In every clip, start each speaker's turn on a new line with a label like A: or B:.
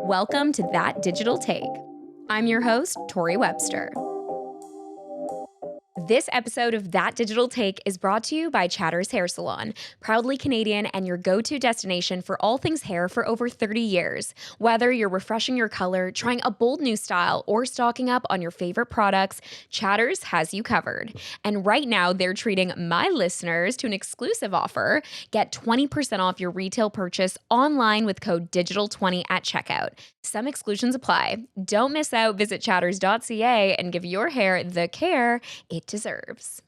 A: Welcome to That Digital Take. I'm your host, Torri Webster. This episode of That Digital Take is brought to you by Chatter's Hair Salon, proudly Canadian and your go-to destination for all things hair for over 30 years. Whether you're refreshing your color, trying a bold new style, or stocking up on your favorite products, Chatter's has you covered. And right now, they're treating my listeners to an exclusive offer. Get 20% off your retail purchase online with code DIGITAL20 at checkout. Some exclusions apply. Don't miss out. Visit chatters.ca and give your hair the care it deserves.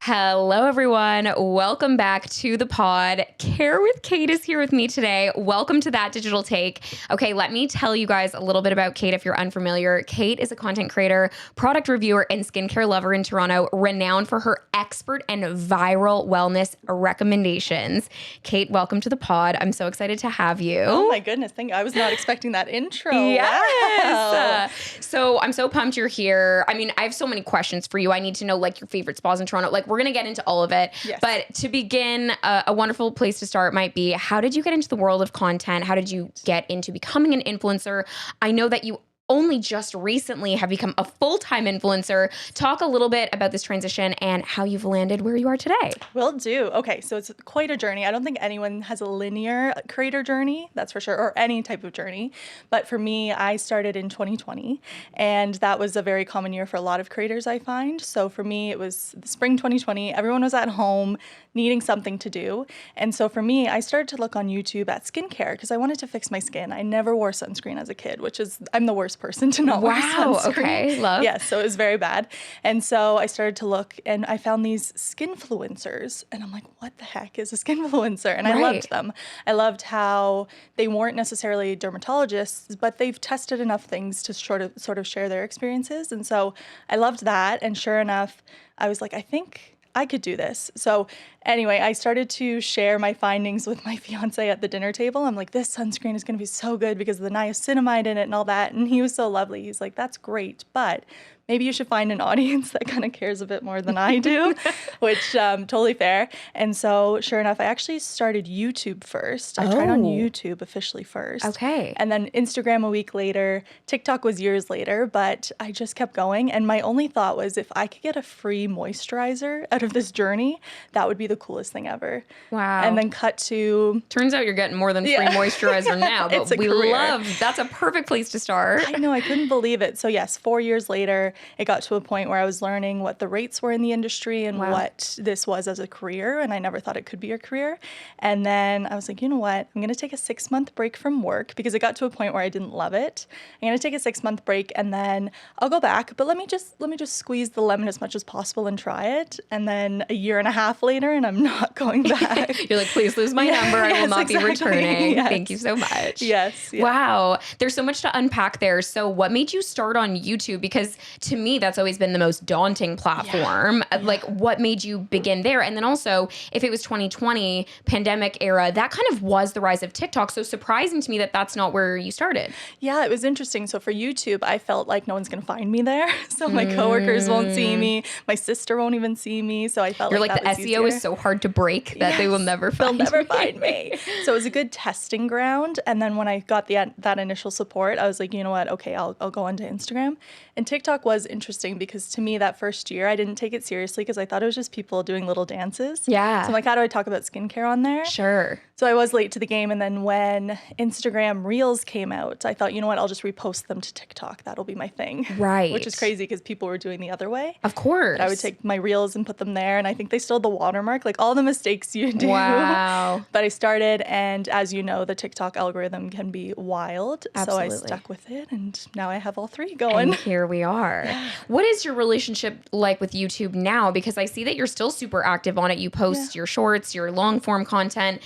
A: Hello, everyone. Welcome back to the pod. CareWithKate is here with me today. Welcome to That Digital Take. Okay, let me tell you guys a little bit about Kate if you're unfamiliar. Kate is a content creator, product reviewer, and skincare lover in Toronto, renowned for her expert and viral wellness recommendations. Kate, welcome to the pod. I'm so excited to have you.
B: Oh my goodness, thank you. I was not expecting that intro.
A: Yes.
B: Wow.
A: So I'm so pumped you're here. I mean, I have so many questions for you. I need to know like your favorite spas in Toronto. Like we're going to get into all of it.
B: Yes.
A: But to begin, a wonderful place to start might be, how did you get into the world of content? How did you get into becoming an influencer? I know that you only just recently have become a full-time influencer. Talk a little bit about this transition and how you've landed where you are today.
B: Will do. Okay, so it's quite a journey. I don't think anyone has a linear creator journey, that's for sure, or any type of journey. But for me, I started in 2020, and that was a very common year for a lot of creators, I find. So for me, it was the spring 2020. Everyone was at home needing something to do. And so for me, I started to look on YouTube at skincare because I wanted to fix my skin. I never wore sunscreen as a kid, which is, I'm the worst person to not wear sunscreen.
A: Okay, love.
B: Yes, so it was very bad. And so I started to look and I found these skinfluencers and I'm like, what the heck is a skinfluencer? And I loved them. I loved how they weren't necessarily dermatologists, but they've tested enough things to sort of share their experiences. And so I loved that. And sure enough, I was like, I think I could do this. So anyway, I started to share my findings with my fiance at the dinner table. I'm like, this sunscreen is going to be so good because of the niacinamide in it and all that. And he was so lovely. He's like, that's great, but maybe you should find an audience that kind of cares a bit more than I do, which totally fair. And so sure enough, I actually started YouTube first. I tried on YouTube officially first.
A: Okay.
B: And then Instagram a week later. TikTok was years later, but I just kept going. And my only thought was if I could get a free moisturizer out of this journey, that would be the coolest thing ever.
A: Wow.
B: And then cut to...
A: Turns out you're getting more than free moisturizer now, but
B: It's a
A: we
B: career.
A: love, that's a perfect place to start.
B: I know, I couldn't believe it. So yes, 4 years later, it got to a point where I was learning what the rates were in the industry and what this was as a career. And I never thought it could be a career. And then I was like, you know what? I'm going to take a 6-month break from work because it got to a point where I didn't love it. I'm going to take a 6-month break and then I'll go back. But let me just squeeze the lemon as much as possible and try it. And then a year and a half later, and I'm not going back.
A: You're like, please lose my number. I will not be returning.
B: Yes.
A: Thank you so much.
B: Yes.
A: Wow. There's so much to unpack there. So what made you start on YouTube? Because to me, that's always been the most daunting platform. Like what made you begin there? And then also, if it was 2020 pandemic era, that kind of was the rise of TikTok. So surprising to me that that's not where you started.
B: Yeah, it was interesting. So for YouTube, I felt like no one's going to find me there. So my coworkers won't see me. My sister won't even see me. So I felt
A: You're
B: like
A: the
B: that was
A: SEO
B: easier.
A: is so hard to break that they will never find
B: They'll never find me. So it was a good testing ground. And then when I got that initial support, I was like, you know what? Okay, I'll go onto Instagram. And TikTok was interesting because to me that first year, I didn't take it seriously because I thought it was just people doing little dances.
A: Yeah.
B: So I'm like, how do I talk about skincare on there?
A: Sure.
B: So I was late to the game. And then when Instagram Reels came out, I thought, you know what? I'll just repost them to TikTok. That'll be my thing.
A: Right.
B: Which is crazy because people were doing the other way.
A: Of course.
B: I would take my Reels and put them there. And I think they still had the watermark, like all the mistakes you do.
A: Wow.
B: But I started, and as you know, the TikTok algorithm can be wild.
A: Absolutely.
B: So I stuck with it, and now I have all three going.
A: And here we are. What is your relationship like with YouTube now? Because I see that you're still super active on it. You post your shorts, your long form content.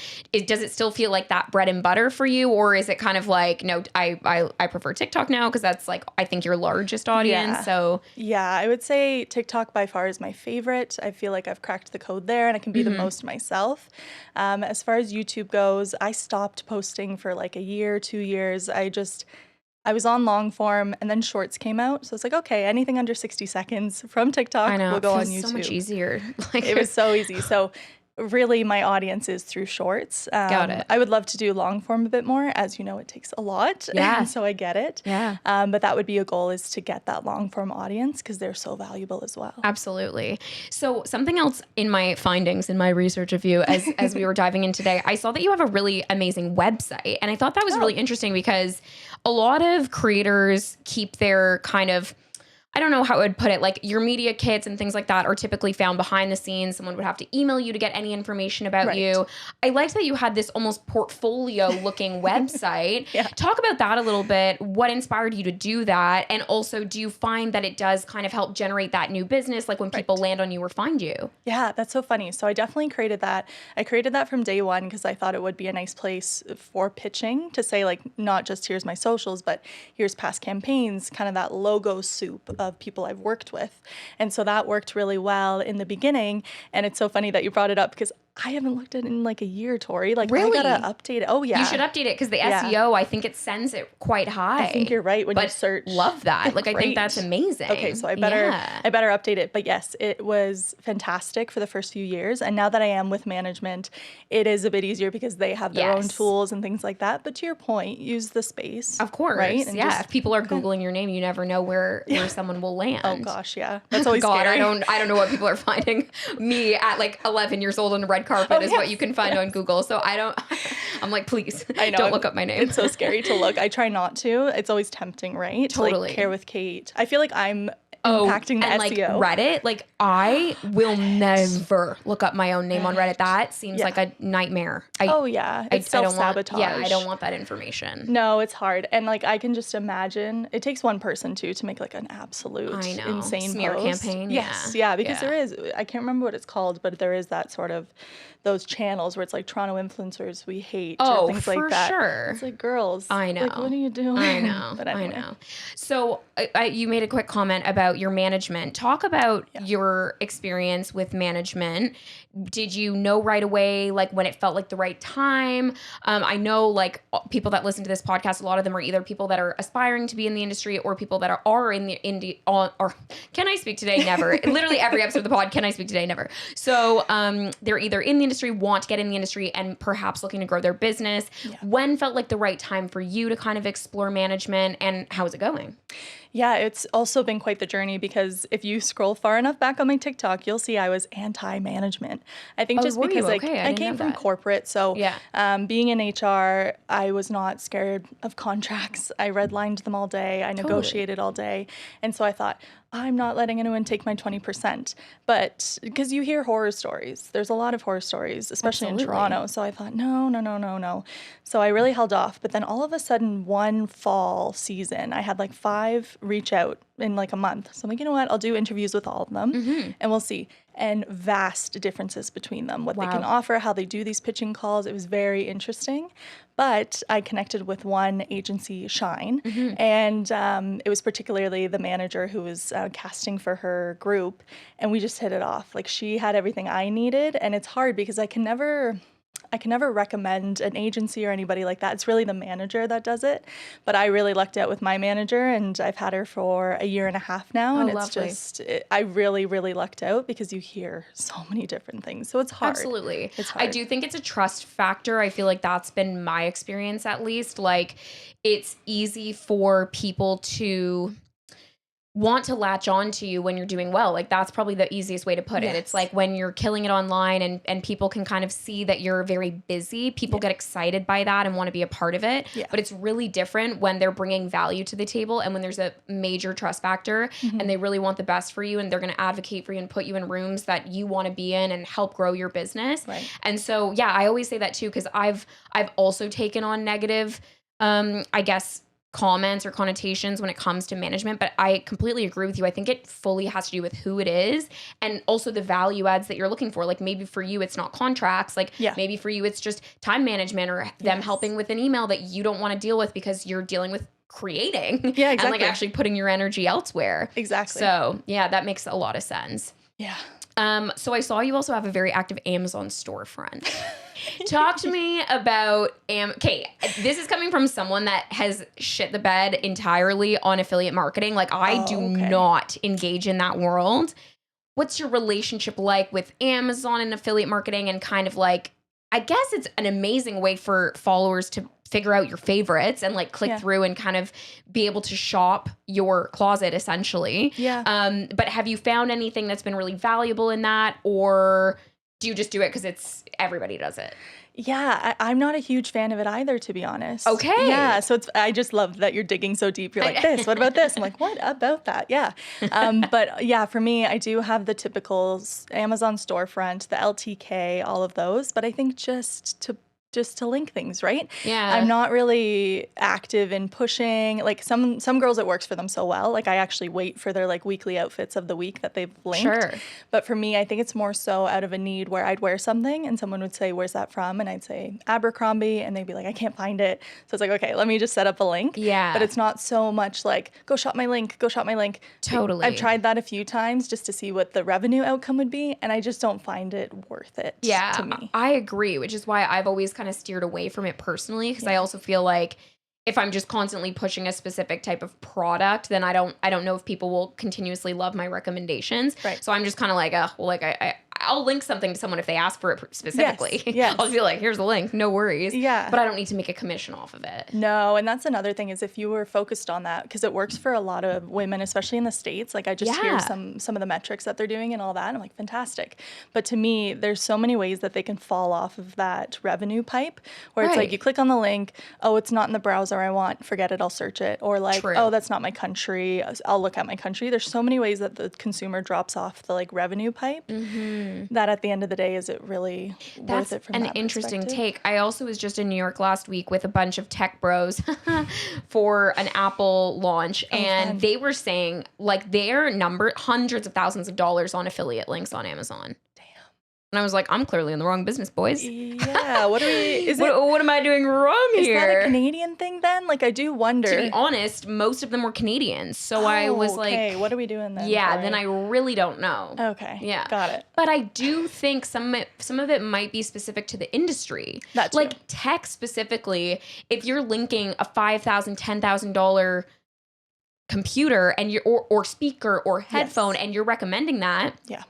A: Does it still feel like that bread and butter for you? Or is it kind of like, no, I prefer TikTok now because that's like, I think your largest audience.
B: Yeah.
A: So
B: yeah, I would say TikTok by far is my favorite. I feel like I've cracked the code there and I can be the most myself. As far as YouTube goes, I stopped posting for like a year, 2 years. I was on long form and then shorts came out. So it's like, okay, anything under 60 seconds from TikTok will go on YouTube.
A: So much easier.
B: It was so easy. So really my audience is through shorts.
A: Got it.
B: I would love to do long form a bit more. As you know, it takes a lot.
A: Yeah.
B: And so I get it.
A: Yeah.
B: But that would be a goal, is to get that long form audience, because they're so valuable as well.
A: Absolutely. So something else in my findings, in my research of you, as we were diving in today, I saw that you have a really amazing website. And I thought that was really interesting, because a lot of creators keep their kind of, I don't know how I would put it, like your media kits and things like that are typically found behind the scenes. Someone would have to email you to get any information about you. I liked that you had this almost portfolio looking website. Talk about that a little bit. What inspired you to do that? And also, do you find that it does kind of help generate that new business, like when people land on you or find you?
B: Yeah, that's so funny. So I definitely created that. I created that from day one because I thought it would be a nice place for pitching, to say, like, not just here's my socials, but here's past campaigns, kind of that logo soup of people I've worked with. And so that worked really well in the beginning. And it's so funny that you brought it up, because I haven't looked at it in like a year, Torri. Like,
A: really?
B: I gotta update it. Oh, yeah.
A: You should update it, because the SEO, I think it sends it quite high.
B: I think you're right when you search.
A: Love that. Like, I think that's amazing.
B: Okay, so I better update it. But yes, it was fantastic for the first few years. And now that I am with management, it is a bit easier, because they have their own tools and things like that. But to your point, use the space.
A: Of course. Right? And if people are Googling your name, you never know where someone will land.
B: Oh gosh, yeah. That's always scary.
A: I don't know what people are finding. Me at like 11 years old on the red carpet is what you can find on Google. So I'm like, please, I know, don't look up my name.
B: It's so scary to look. I try not to. It's always tempting, right?
A: Totally.
B: Like CareWithKate. I feel like I'm impacting the SEO.
A: Like Reddit, like I will never look up my own name on Reddit. That seems like a nightmare.
B: It's self-sabotage.
A: I don't want that information.
B: No, it's hard. And like, I can just imagine, it takes one person too to make like an absolute insane
A: smear
B: post.
A: campaign.
B: Yes, because there is, I can't remember what it's called, but there is that sort of, those channels where it's like Toronto influencers we hate, or things like that.
A: Sure.
B: It's like, girls,
A: I know.
B: Like, what are you doing?
A: I know.
B: But anyway.
A: I know. So you made a quick comment about your management. Talk about your experience with management. Did you know right away, like when it felt like the right time? I know like people that listen to this podcast, a lot of them are either people that are aspiring to be in the industry, or people that are in the indie, or can I speak today? Never. Literally every episode of the pod, can I speak today? Never. So they're either in the industry, want to get in the industry, and perhaps looking to grow their business. When felt like the right time for you to kind of explore management, and how is it going?
B: Yeah, it's also been quite the journey, because if you scroll far enough back on my TikTok, you'll see I was anti-management. I think just because I came from corporate. So being in HR, I was not scared of contracts. I redlined them all day. I negotiated all day. And so I thought, I'm not letting anyone take my 20%. But because you hear horror stories, there's a lot of horror stories, especially in Toronto. So I thought, no. So I really held off. But then all of a sudden, one fall season, I had like 5 reach out in like a month. So I'm like, you know what? I'll do interviews with all of them and we'll see. And vast differences between them, what they can offer, how they do these pitching calls. It was very interesting. But I connected with one agency, Shine, and it was particularly the manager who was casting for her group, and we just hit it off. Like, she had everything I needed, and it's hard because I can never recommend an agency or anybody like that. It's really the manager that does it. But I really lucked out with my manager, and I've had her for a year and a half now. And it's just, I really, really lucked out, because you hear so many different things. So it's hard.
A: Absolutely.
B: It's hard.
A: I do think it's a trust factor. I feel like that's been my experience, at least. Like, it's easy for people to want to latch on to you when you're doing well. Like, that's probably the easiest way to put it. It's like when you're killing it online and people can kind of see that you're very busy, people get excited by that and want to be a part of it. But it's really different when they're bringing value to the table, and when there's a major trust factor and they really want the best for you, and they're going to advocate for you and put you in rooms that you want to be in and help grow your business. And so, I always say that too, because I've also taken on negative, I guess, comments or connotations when it comes to management, but I completely agree with you. I think it fully has to do with who it is, and also the value adds that you're looking for. Like, maybe for you, it's not contracts. Like, maybe for you, it's just time management, or them helping with an email that you don't want to deal with because you're dealing with creating and like actually putting your energy elsewhere. So that makes a lot of sense. So I saw you also have a very active Amazon storefront. Talk to me about okay, this is coming from someone that has shit the bed entirely on affiliate marketing. Like, I do not engage in that world. what's your relationship like with Amazon and affiliate marketing, and kind of like, I guess it's an amazing way for followers to figure out your favorites and like click through and kind of be able to shop your closet essentially.
B: Yeah.
A: But have you found anything that's been really valuable in that, or do you just do it because everybody does it?
B: Yeah, I'm not a huge fan of it either, to be honest.
A: Okay.
B: Yeah, so I just love that you're digging so deep. You're like, this, what about this? I'm like, what about that? Yeah. But yeah, for me, I do have the typical Amazon storefront, the LTK, all of those. But I think just to link things, right?
A: Yeah.
B: I'm not really active in pushing. Like some girls, it works for them so well. Like I actually wait for their like weekly outfits of the week that they've linked.
A: Sure.
B: But for me, I think it's more so out of a need where I'd wear something and someone would say, "Where's that from?" And I'd say Abercrombie, and they'd be like, "I can't find it." So it's like, okay, let me just set up a link.
A: Yeah.
B: But it's not so much like, go shop my link, go shop my link.
A: Totally.
B: I've tried that a few times just to see what the revenue outcome would be, and I just don't find it worth it to me.
A: I agree, which is why I've always kind of steered away from it personally, because I also feel like if I'm just constantly pushing a specific type of product, then I don't know if people will continuously love my recommendations.
B: Right.
A: So I'm just kind of like, well, like I'll link something to someone if they ask for it specifically.
B: Yes.
A: I'll be like, here's the link, no worries.
B: Yeah.
A: But I don't need to make a commission off of it.
B: No, and that's another thing is if you were focused on that, because it works for a lot of women, especially in the States. Like I just hear some of the metrics that they're doing and all that. And I'm like, fantastic. But to me, there's so many ways that they can fall off of that revenue pipe where it's like you click on the link, oh, it's not in the browser I want, forget it, I'll search it. Or like, oh, that's not my country, I'll look at my country. There's so many ways that the consumer drops off the like revenue pipe that at the end of the day, is it really worth it from that
A: That's an interesting
B: perspective?
A: take. I also was just in New York last week with a bunch of tech bros for an Apple launch, and they were saying like their number hundreds of thousands of dollars on affiliate links on Amazon. And I was like, I'm clearly in the wrong business, boys.
B: Yeah. What
A: am I doing wrong here?
B: Is that a Canadian thing then? Like, I do wonder.
A: To be honest, most of them were Canadians. So I was like,
B: okay, what are we doing then?
A: Yeah,
B: Sorry.
A: then I really don't know.
B: Okay.
A: Yeah.
B: Got it.
A: But I do think some of it might be specific to the industry.
B: That too.
A: Like tech specifically, if you're linking a $5,000, $10,000 computer and or speaker or headphone and you're recommending that.
B: Yeah.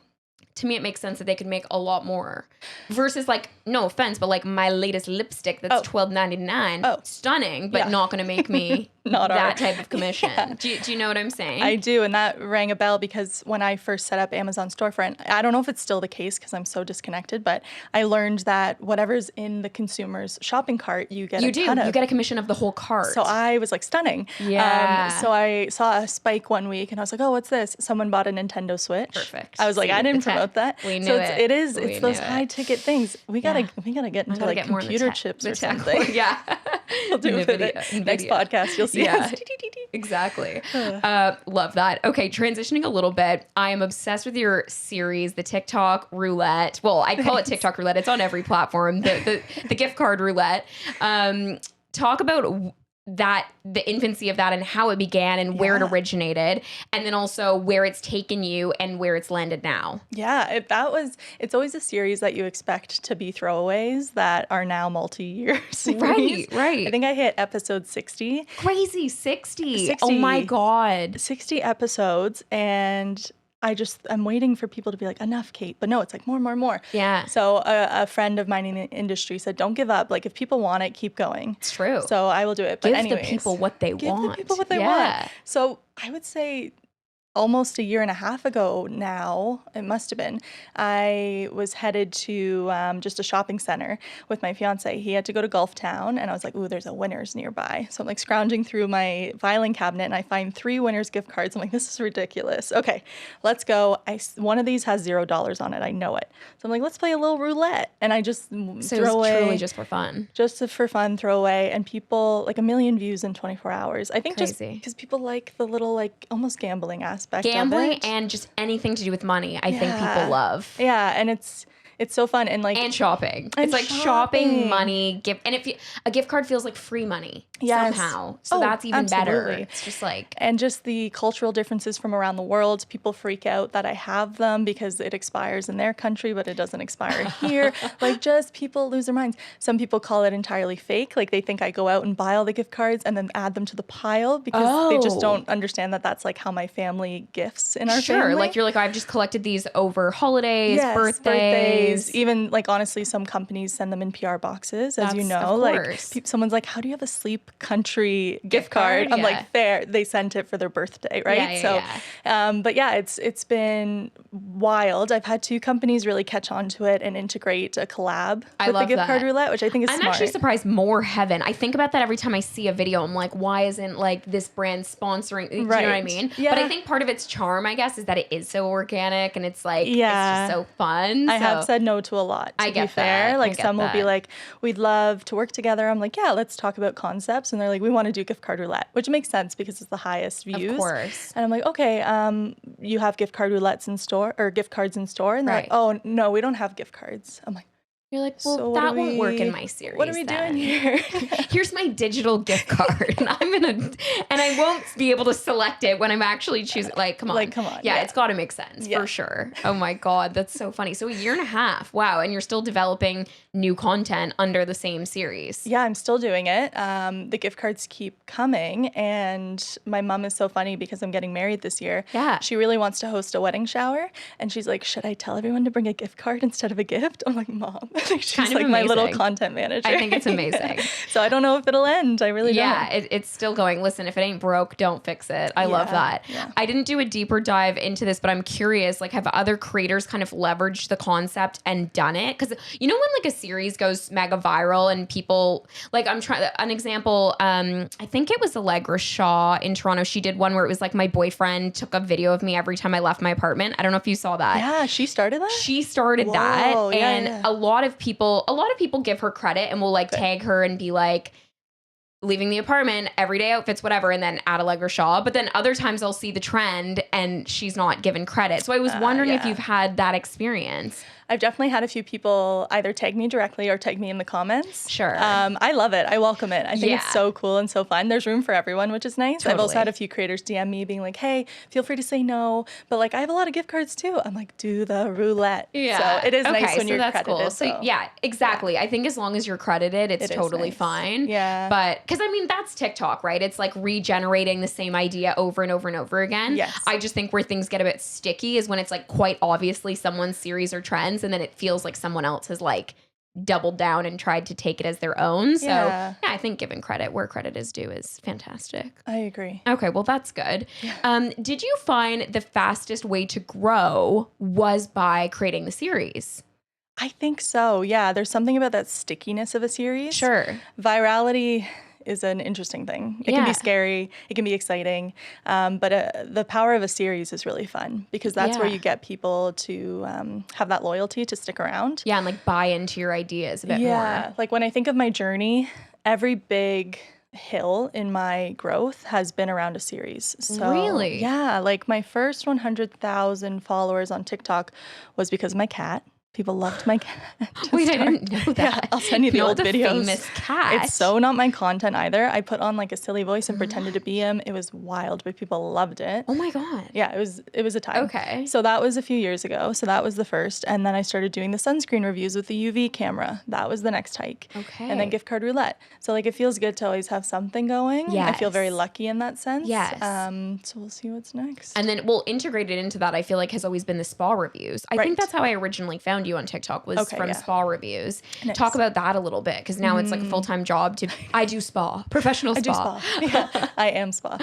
A: To me, it makes sense that they could make a lot more. Versus, like, no offense, but like my latest lipstick that's $12.99, stunning, but not going to make me that type of commission. Yeah. Do you know what I'm saying?
B: I do, and that rang a bell because when I first set up Amazon storefront, I don't know if it's still the case because I'm so disconnected, but I learned that whatever's in the consumer's shopping cart, you get
A: you get a commission of the whole cart.
B: So I was like, stunning.
A: Yeah.
B: So I saw a spike one week, and I was like, oh, what's this? Someone bought a Nintendo Switch.
A: Perfect.
B: I was like, I didn't promote that.
A: We knew
B: so
A: it.
B: It's those high ticket things. We gotta get into like computer chips or something.
A: Yeah.
B: We'll do it for the next podcast. You'll see.
A: Yeah. Exactly. Love that. Okay, transitioning a little bit. I am obsessed with your series, the TikTok Roulette. Well, I call it TikTok Roulette. It's on every platform. The gift card roulette. Talk about the infancy of that and how it began and where it originated, and then also where it's taken you and where it's landed now.
B: Yeah, it's always a series that you expect to be throwaways that are now multi-year series.
A: Right.
B: I think I hit episode 60.
A: Crazy, 60. Oh my God.
B: 60 episodes, and I'm waiting for people to be like, enough, Kate. But no, it's like more.
A: Yeah.
B: So a friend of mine in the industry said, don't give up. Like if people want it, keep going.
A: It's true.
B: So I will do it. But
A: Give
B: anyways,
A: the people what they want.
B: Give the people what they want. So I would say almost a year and a half ago now, it must have been, I was headed to just a shopping center with my fiance. He had to go to Gulf Town, and I was like, ooh, there's a Winners nearby. So I'm like scrounging through my filing cabinet, and I find 3 Winners gift cards. I'm like, this is ridiculous. Okay, let's go. One of these has $0 on it. I know it. So I'm like, let's play a little roulette. And I just throw away.
A: Truly just for fun.
B: Just for fun, throw away. And people, like 1 million views in 24 hours. I think
A: Crazy.
B: Just because people like the little, like almost gambling aspect
A: Gambling
B: of it.
A: and just anything to do with money, I think people love.
B: Yeah, and It's so fun. And like,
A: and shopping.
B: And
A: it's like shopping, money, and if a gift card feels like free money somehow. So that's even better. It's just like,
B: and just the cultural differences from around the world. People freak out that I have them because it expires in their country, but it doesn't expire here. Like, just people lose their minds. Some people call it entirely fake. Like, they think I go out and buy all the gift cards and then add them to the pile because they just don't understand that that's like how my family gifts in our family.
A: Like, you're like, I've just collected these over holidays, birthdays.
B: Even like, honestly, some companies send them in PR boxes, as you know. Like, someone's like, how do you have a sleep country gift card? I'm like, they sent it for their birthday, right? But yeah, it's been wild. I've had 2 companies really catch on to it and integrate a collab with the gift card roulette, which I think is smart.
A: I'm actually surprised more Heaven. I think about that every time I see a video. I'm like, why isn't like this brand sponsoring? You know what I mean? Yeah. But I think part of its charm, I guess, is that it is so organic and it's like, it's just so fun.
B: I have said no to a lot, to be fair. Like, some will be like, we'd love to work together. I'm like, yeah, let's talk about concepts. And they're like, we want to do gift card roulette, which makes sense because it's the highest views.
A: Of course.
B: And I'm like, okay, you have gift card roulettes in store or gift cards in store? And they're like, oh, no, we don't have gift cards. I'm like,
A: you're like, well, so that won't work in my series.
B: What are we doing here?
A: Here's my digital gift card. And I won't be able to select it when I'm actually choosing. Like, come on. Yeah, it's got to make sense for sure. Oh my God, that's so funny. So 1.5 years. Wow. And you're still developing new content under the same series.
B: Yeah, I'm still doing it. The gift cards keep coming. And my mom is so funny because I'm getting married this year.
A: Yeah.
B: She really wants to host a wedding shower. And she's like, should I tell everyone to bring a gift card instead of a gift? I'm like, Mom. She's kind of like my little content manager.
A: I think it's amazing.
B: So I don't know if it'll end. I really don't.
A: Yeah, it's still going. Listen, if it ain't broke, don't fix it. I love that. Yeah. I didn't do a deeper dive into this, but I'm curious, like, have other creators kind of leveraged the concept and done it? Because you know when like a series goes mega viral and people, like, I'm trying, an example, I think it was Allegra Shaw in Toronto. She did one where it was like my boyfriend took a video of me every time I left my apartment. I don't know if you saw that.
B: Yeah, she started that?
A: She started that. And a lot of people give her credit and will like tag her and be like, leaving the apartment, everyday outfits, whatever, and then add Allegra Shaw. But then other times I'll see the trend and she's not given credit. So I was wondering if you've had that experience.
B: I've definitely had a few people either tag me directly or tag me in the comments.
A: Sure.
B: I love it. I welcome it. I think it's so cool and so fun. There's room for everyone, which is nice. Totally. I've also had a few creators DM me being like, hey, feel free to say no, but like I have a lot of gift cards too. I'm like, do the roulette. Yeah. So it is nice when you're credited. Cool.
A: So yeah, exactly. Yeah. I think as long as you're credited, it's totally fine.
B: Yeah.
A: But because I mean, that's TikTok, right? It's like regenerating the same idea over and over and over again.
B: Yes.
A: I just think where things get a bit sticky is when it's like quite obviously someone's series or trends and then it feels like someone else has like doubled down and tried to take it as their own. So yeah, I think giving credit where credit is due is fantastic.
B: I agree.
A: Okay, well, that's good. Yeah. Did you find the fastest way to grow was by creating the series?
B: I think so. Yeah, there's something about that stickiness of a series.
A: Sure.
B: Virality is an interesting thing. It can be scary. It can be exciting. But the power of a series is really fun because that's where you get people to have that loyalty to stick around.
A: Yeah, and like buy into your ideas a bit more.
B: Yeah, like when I think of my journey, every big hill in my growth has been around a series. So,
A: really?
B: Yeah, like my first 100,000 followers on TikTok was because of my cat. People loved my cat.
A: Wait, I didn't know that.
B: Yeah, I'll send you the old videos.
A: Famous cat.
B: It's so not my content either. I put on like a silly voice and pretended to be him. It was wild, but people loved it.
A: Oh my God.
B: Yeah, it was a time.
A: Okay.
B: So that was a few years ago. So that was the first. And then I started doing the sunscreen reviews with the UV camera. That was the next hike.
A: Okay.
B: And then gift card roulette. So like it feels good to always have something going.
A: Yes.
B: I feel very lucky in that sense.
A: Yes.
B: So we'll see what's next.
A: And then integrated into that, I feel like has always been the spa reviews. I think that's how I originally found you on TikTok was from spa reviews. Nice. Talk about that a little bit because now it's like a full-time job I do spa, professional spa.
B: I do spa. Yeah, I am spa.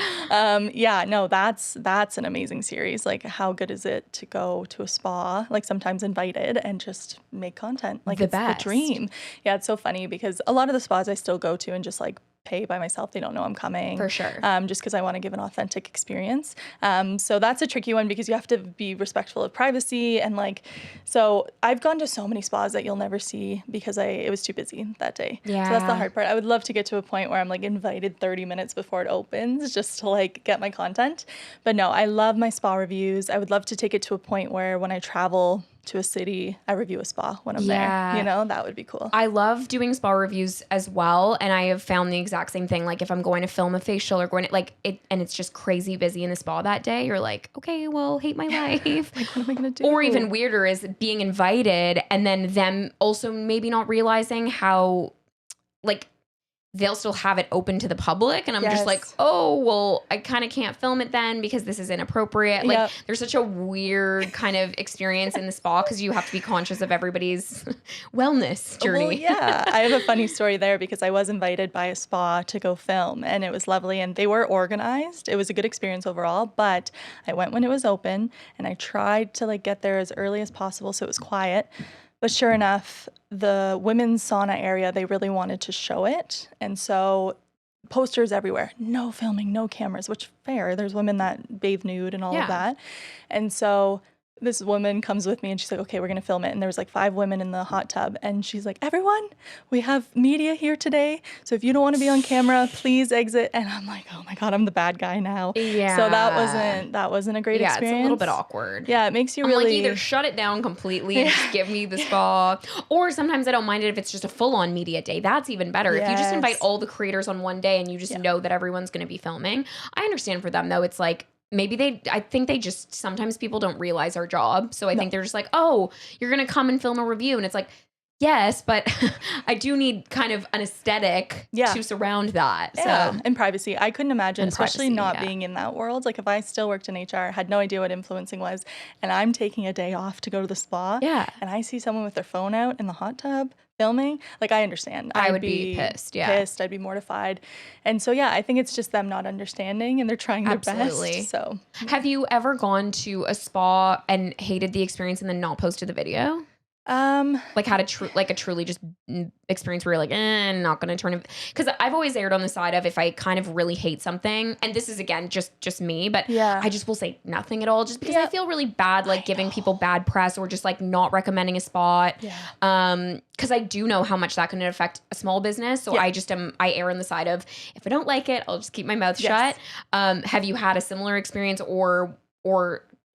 B: That's an amazing series. Like how good is it to go to a spa, like sometimes invited and just make content. Like it's the dream. Yeah, it's so funny because a lot of the spas I still go to and just like pay by myself. They don't know I'm coming.
A: For sure.
B: Just because I want to give an authentic experience. So that's a tricky one because you have to be respectful of privacy and like, so I've gone to so many spas that you'll never see because it was too busy that day.
A: Yeah.
B: So that's the hard part. I would love to get to a point where I'm like invited 30 minutes before it opens just to like get my content. But no, I love my spa reviews. I would love to take it to a point where when I travel to a city, I review a spa when I'm
A: Yeah.
B: there. You know, that would be cool.
A: I love doing spa reviews as well, and I have found the exact same thing. Like if I'm going to film a facial or going to like it, and it's just crazy busy in the spa that day, you're like, okay, well, hate my life.
B: Like, what am I going to do?
A: Or even weirder is being invited and then them also maybe not realizing how like they'll still have it open to the public. And I'm just like, oh, well, I kind of can't film it then because this is inappropriate. Like there's such a weird kind of experience in the spa because you have to be conscious of everybody's wellness journey.
B: Well, yeah. I have a funny story there because I was invited by a spa to go film and it was lovely and they were organized. It was a good experience overall, but I went when it was open and I tried to like get there as early as possible so it was quiet. But sure enough, the women's sauna area, they really wanted to show it. And so posters everywhere, no filming, no cameras, which fair. There's women that bathe nude and all of that. And so this woman comes with me and she's like, okay, we're going to film it. And there was like 5 women in the hot tub. And she's like, everyone, we have media here today. So if you don't want to be on camera, please exit. And I'm like, oh my God, I'm the bad guy now.
A: Yeah.
B: So that wasn't a great experience.
A: Yeah, it's a little bit awkward.
B: Yeah, it makes you
A: I'm
B: really...
A: like, either shut it down completely and just give me the spa. Or sometimes I don't mind it if it's just a full-on media day. That's even better. If you just invite all the creators on one day and you just know that everyone's going to be filming. I understand for them, though. It's like, I think they just, sometimes people don't realize our job. So I think they're just like, oh, you're going to come and film a review. And it's like, yes, but I do need kind of an aesthetic to surround that.
B: Yeah,
A: So.
B: and privacy. I couldn't imagine, especially not
A: privacy,
B: being in that world. Like if I still worked in HR, had no idea what influencing was, and I'm taking a day off to go to the spa, and I see someone with their phone out in the hot tub filming, like I understand.
A: I would be pissed,
B: Pissed, I'd be mortified. And so, yeah, I think it's just them not understanding and they're trying their best. So,
A: have you ever gone to a spa and hated the experience and then not posted the video? Like had a truly just experience where you're like, not going to turn it. Because I've always erred on the side of if I kind of really hate something, and this is again just me, but I just will say nothing at all, just because I feel really bad, like giving people bad press or just like not recommending a spot. Because I do know how much that can affect a small business, so I err on the side of if I don't like it, I'll just keep my mouth shut. Have you had a similar experience, or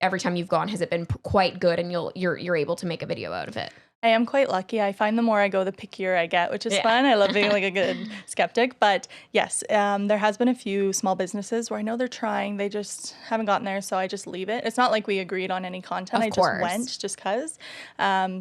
A: every time you've gone, has it been quite good and you're able to make a video out of it?
B: I am quite lucky. I find the more I go, the pickier I get, which is fun. I love being like a good skeptic. But yes, there has been a few small businesses where I know they're trying. They just haven't gotten there, so I just leave it. It's not like we agreed on any content. I just went just because.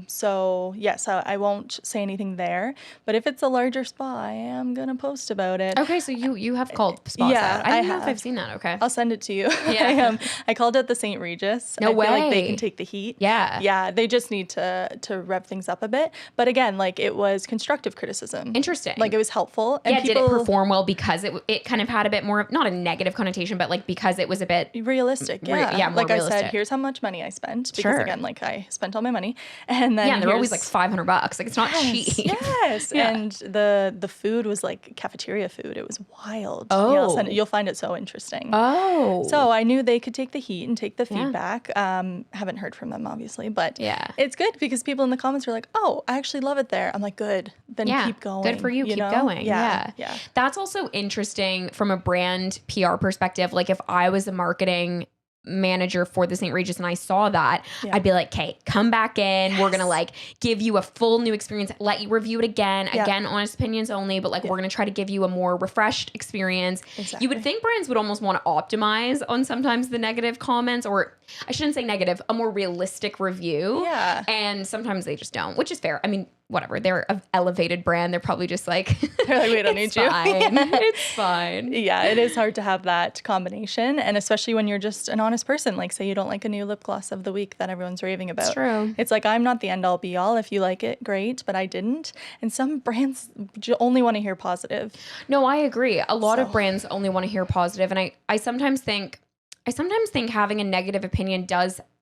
B: So yes, I won't say anything there. But if it's a larger spa, I am going to post about it.
A: Okay, so you have called spas out. I don't know if I've seen that. Okay.
B: I'll send it to you. I called it the St. Regis.
A: No way.
B: I feel like they can take the heat. Yeah, they just need to rev things up a bit. But again, like it was constructive criticism.
A: Interesting.
B: Like it was helpful. And
A: did it perform well because it kind of had a bit more of, not a negative connotation, but like because it was a bit
B: realistic. More like
A: realistic.
B: I said, here's how much money I spent. Because again, like I spent all my money. And then
A: they're always like $500. Like it's not cheap.
B: Yes. And the food was like cafeteria food. It was wild.
A: Oh.
B: You'll find it so interesting.
A: Oh.
B: So I knew they could take the heat and take the feedback. Haven't heard from them obviously, but it's good because people in the comments were like, oh, I actually love it there. I'm like, good. Then keep going.
A: Good for you. Keep going. Yeah. That's also interesting from a brand PR perspective. Like if I was a marketing manager for the St. Regis and I saw that, I'd be like, Kate, come back in. We're going to like give you a full new experience, let you review it again, honest opinions only, but like we're going to try to give you a more refreshed experience. Exactly. You would think brands would almost want to optimize on sometimes the negative comments, or I shouldn't say negative, a more realistic review.
B: Yeah.
A: And sometimes they just don't, which is fair. I mean, whatever, they're an elevated brand. They're probably just like,
B: they're like, we don't need you.
A: It's fine.
B: Yeah, it is hard to have that combination. And especially when you're just an honest person, like say you don't like a new lip gloss of the week that everyone's raving about.
A: It's true.
B: It's like, I'm not the end all be all. If you like it, great, but I didn't. And some brands only want to hear positive.
A: No, I agree. A lot of brands only want to hear positive. And I sometimes think having a negative opinion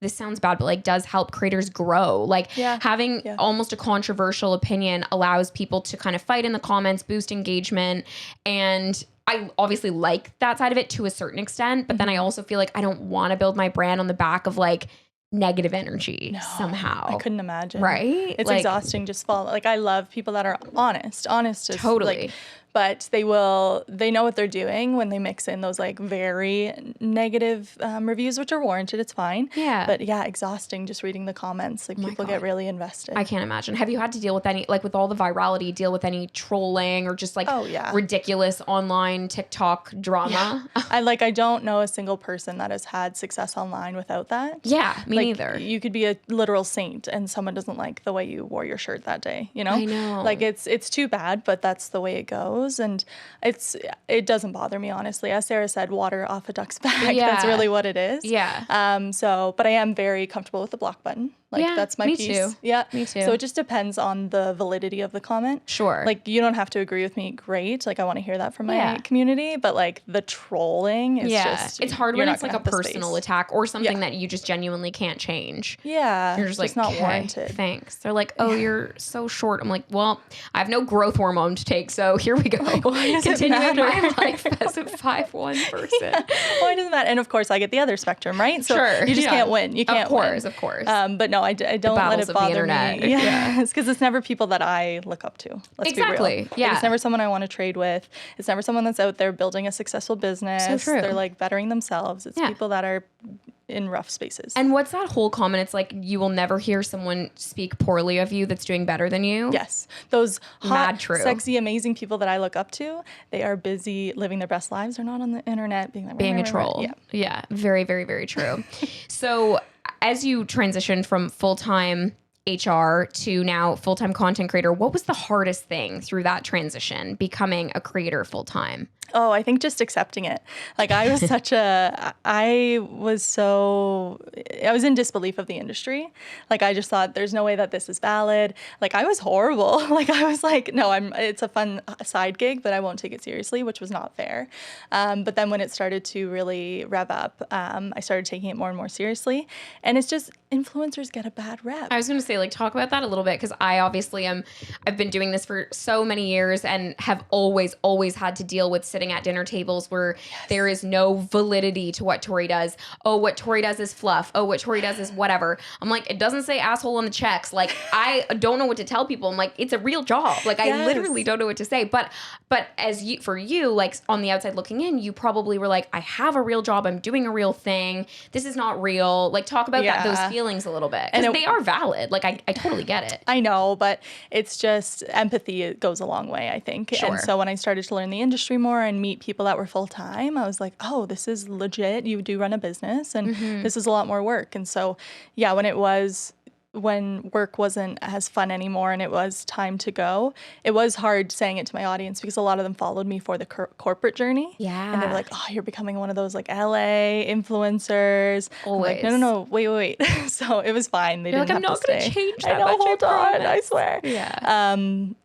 A: this sounds bad, but like does help creators grow. Like having almost a controversial opinion allows people to kind of fight in the comments, boost engagement. And I obviously like that side of it to a certain extent, but then I also feel like I don't want to build my brand on the back of like negative energy somehow.
B: I couldn't imagine.
A: Right?
B: It's like, exhausting just follow. Like I love people that are honest. Honest is
A: totally.
B: Like, but they know what they're doing when they mix in those like very negative reviews, which are warranted. It's fine.
A: Yeah.
B: But yeah, exhausting just reading the comments. Like people get really invested.
A: I can't imagine. Have you had to deal with any, like with all the virality, deal with any trolling or just like ridiculous online TikTok drama?
B: Yeah. I don't know a single person that has had success online without that.
A: Yeah, me neither.
B: You could be a literal saint and someone doesn't like the way you wore your shirt that day, you know?
A: I know.
B: Like it's too bad, but that's the way it goes. And it doesn't bother me, honestly. As Sarah said, water off a duck's back.
A: Yeah.
B: That's really what it is.
A: Yeah.
B: But I am very comfortable with the block button. Like that's my
A: me
B: piece.
A: Too.
B: Yeah.
A: Me too.
B: So it just depends on the validity of the comment.
A: Sure.
B: Like you don't have to agree with me. Great. Like I want to hear that from my community, but like the trolling is just,
A: it's hard when it's like a personal attack or something that you just genuinely can't change.
B: Yeah.
A: You're just like,
B: not warranted.
A: Thanks. They're like, oh, you're so short. I'm like, well, I have no growth hormone to take. So here we go. Continuing my life as a 5'1" person.
B: Why doesn't that? And of course I get the other spectrum, right? So you just can't win. You can't win.
A: Of course.
B: But no, I don't let it bother me. Yeah. It's because it's never people that I look up to. Let's be real.
A: Yeah.
B: Like, it's never someone I want to trade with. It's never someone that's out there building a successful business.
A: So true.
B: They're like bettering themselves. It's people that are in rough spaces.
A: And what's that whole comment? It's like you will never hear someone speak poorly of you that's doing better than you.
B: Yes. Those hot, sexy, amazing people that I look up to, they are busy living their best lives. They're not on the internet being
A: a troll. Yeah. Very, very, very true. So as you transitioned from full-time HR to now full-time content creator, what was the hardest thing through that transition, becoming a creator full-time?
B: Oh, I think just accepting it. Like I was I was in disbelief of the industry. Like I just thought there's no way that this is valid. Like I was horrible. Like I was like, no, it's a fun side gig, but I won't take it seriously, which was not fair. But then when it started to really rev up, I started taking it more and more seriously. And it's just influencers get a bad rep.
A: I was going to say, like, talk about that a little bit, because I obviously I've been doing this for so many years and have always had to deal with sitting at dinner tables where there is no validity to what Torri does. Oh, what Torri does is fluff. Oh, what Torri does is whatever. I'm like, it doesn't say asshole on the checks. Like, I don't know what to tell people. I'm like, it's a real job. Like, I literally don't know what to say. But for you, like on the outside looking in, you probably were like, I have a real job. I'm doing a real thing. This is not real. Like, talk about those feelings a little bit. Because they are valid. Like, I totally get it.
B: I know, but it's just empathy. It goes a long way, I think.
A: Sure.
B: And so when I started to learn the industry more and meet people that were full-time, I was like, oh, this is legit. You do run a business and this is a lot more work. And so, yeah, when work wasn't as fun anymore and it was time to go, it was hard saying it to my audience because a lot of them followed me for the corporate journey.
A: Yeah.
B: And they were like, oh, you're becoming one of those like LA influencers.
A: Always.
B: I'm like, no, wait. So it was fine. They didn't have to stay.
A: I'm not going to change that
B: I know,
A: much,
B: hold on, I swear.
A: Yeah.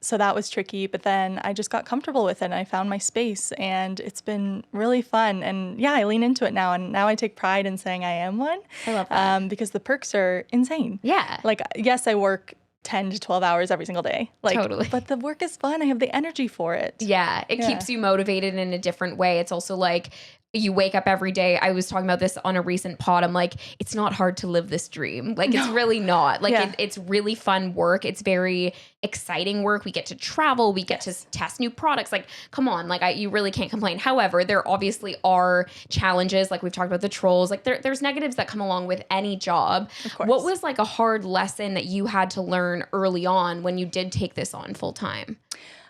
B: So that was tricky, but then I just got comfortable with it and I found my space and it's been really fun. And yeah, I lean into it now and now I take pride in saying I am one.
A: I love that.
B: Because the perks are insane.
A: Yeah.
B: Like, yes, I work 10 to 12 hours every single day. Like,
A: totally.
B: But the work is fun. I have the energy for it.
A: Yeah. It keeps you motivated in a different way. It's also like, you wake up every day. I was talking about this on a recent pod. I'm like, it's not hard to live this dream. Like, it's really not. Like, it's really fun work. It's very exciting work. We get to travel. We get to test new products. Like, come on. Like, you really can't complain. However, there obviously are challenges. Like, we've talked about the trolls. Like, there's negatives that come along with any job.
B: Of course.
A: What was like a hard lesson that you had to learn early on when you did take this on full time?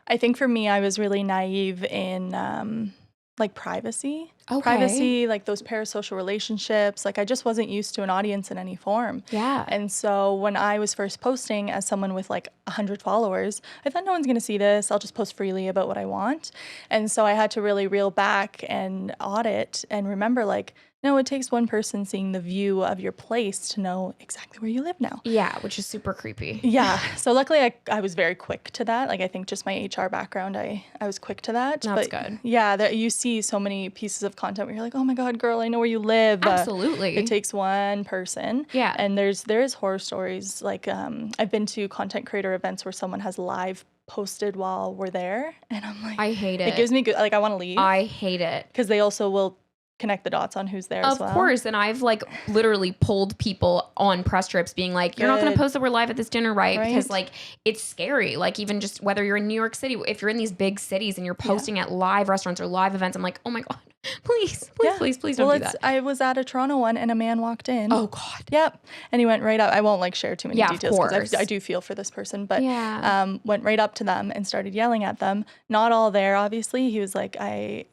B: I think for me, I was really naive in like privacy.
A: Okay.
B: Privacy, like those parasocial relationships. Like I just wasn't used to an audience in any form.
A: Yeah.
B: And so when I was first posting as someone with like 100 followers, I thought no one's going to see this. I'll just post freely about what I want. And so I had to really reel back and audit and remember like, no, it takes one person seeing the view of your place to know exactly where you live now.
A: Yeah, which is super creepy.
B: Yeah. So luckily I was very quick to that. Like I think just my HR background, I was quick to that.
A: That's good.
B: Yeah, you see so many pieces of content where you're like, oh my God, girl, I know where you live.
A: Absolutely.
B: It takes one person.
A: Yeah.
B: And there is horror stories. Like I've been to content creator events where someone has live posted while we're there. And I'm like,
A: I hate it.
B: It gives me good, like I want to leave.
A: I hate it.
B: Because they also will connect the dots on who's there as well.
A: Of course. And I've like literally pulled people on press trips being like, you're not going to post that we're live at this dinner, right? Because like it's scary. Like even just whether you're in New York City, if you're in these big cities and you're posting at live restaurants or live events, I'm like, oh my God, please don't do that.
B: I was at a Toronto one and a man walked in.
A: Oh God.
B: Yep. And he went right up. I won't like share too many details because I do feel for this person, but went right up to them and started yelling at them. Not all there, obviously. He was like, I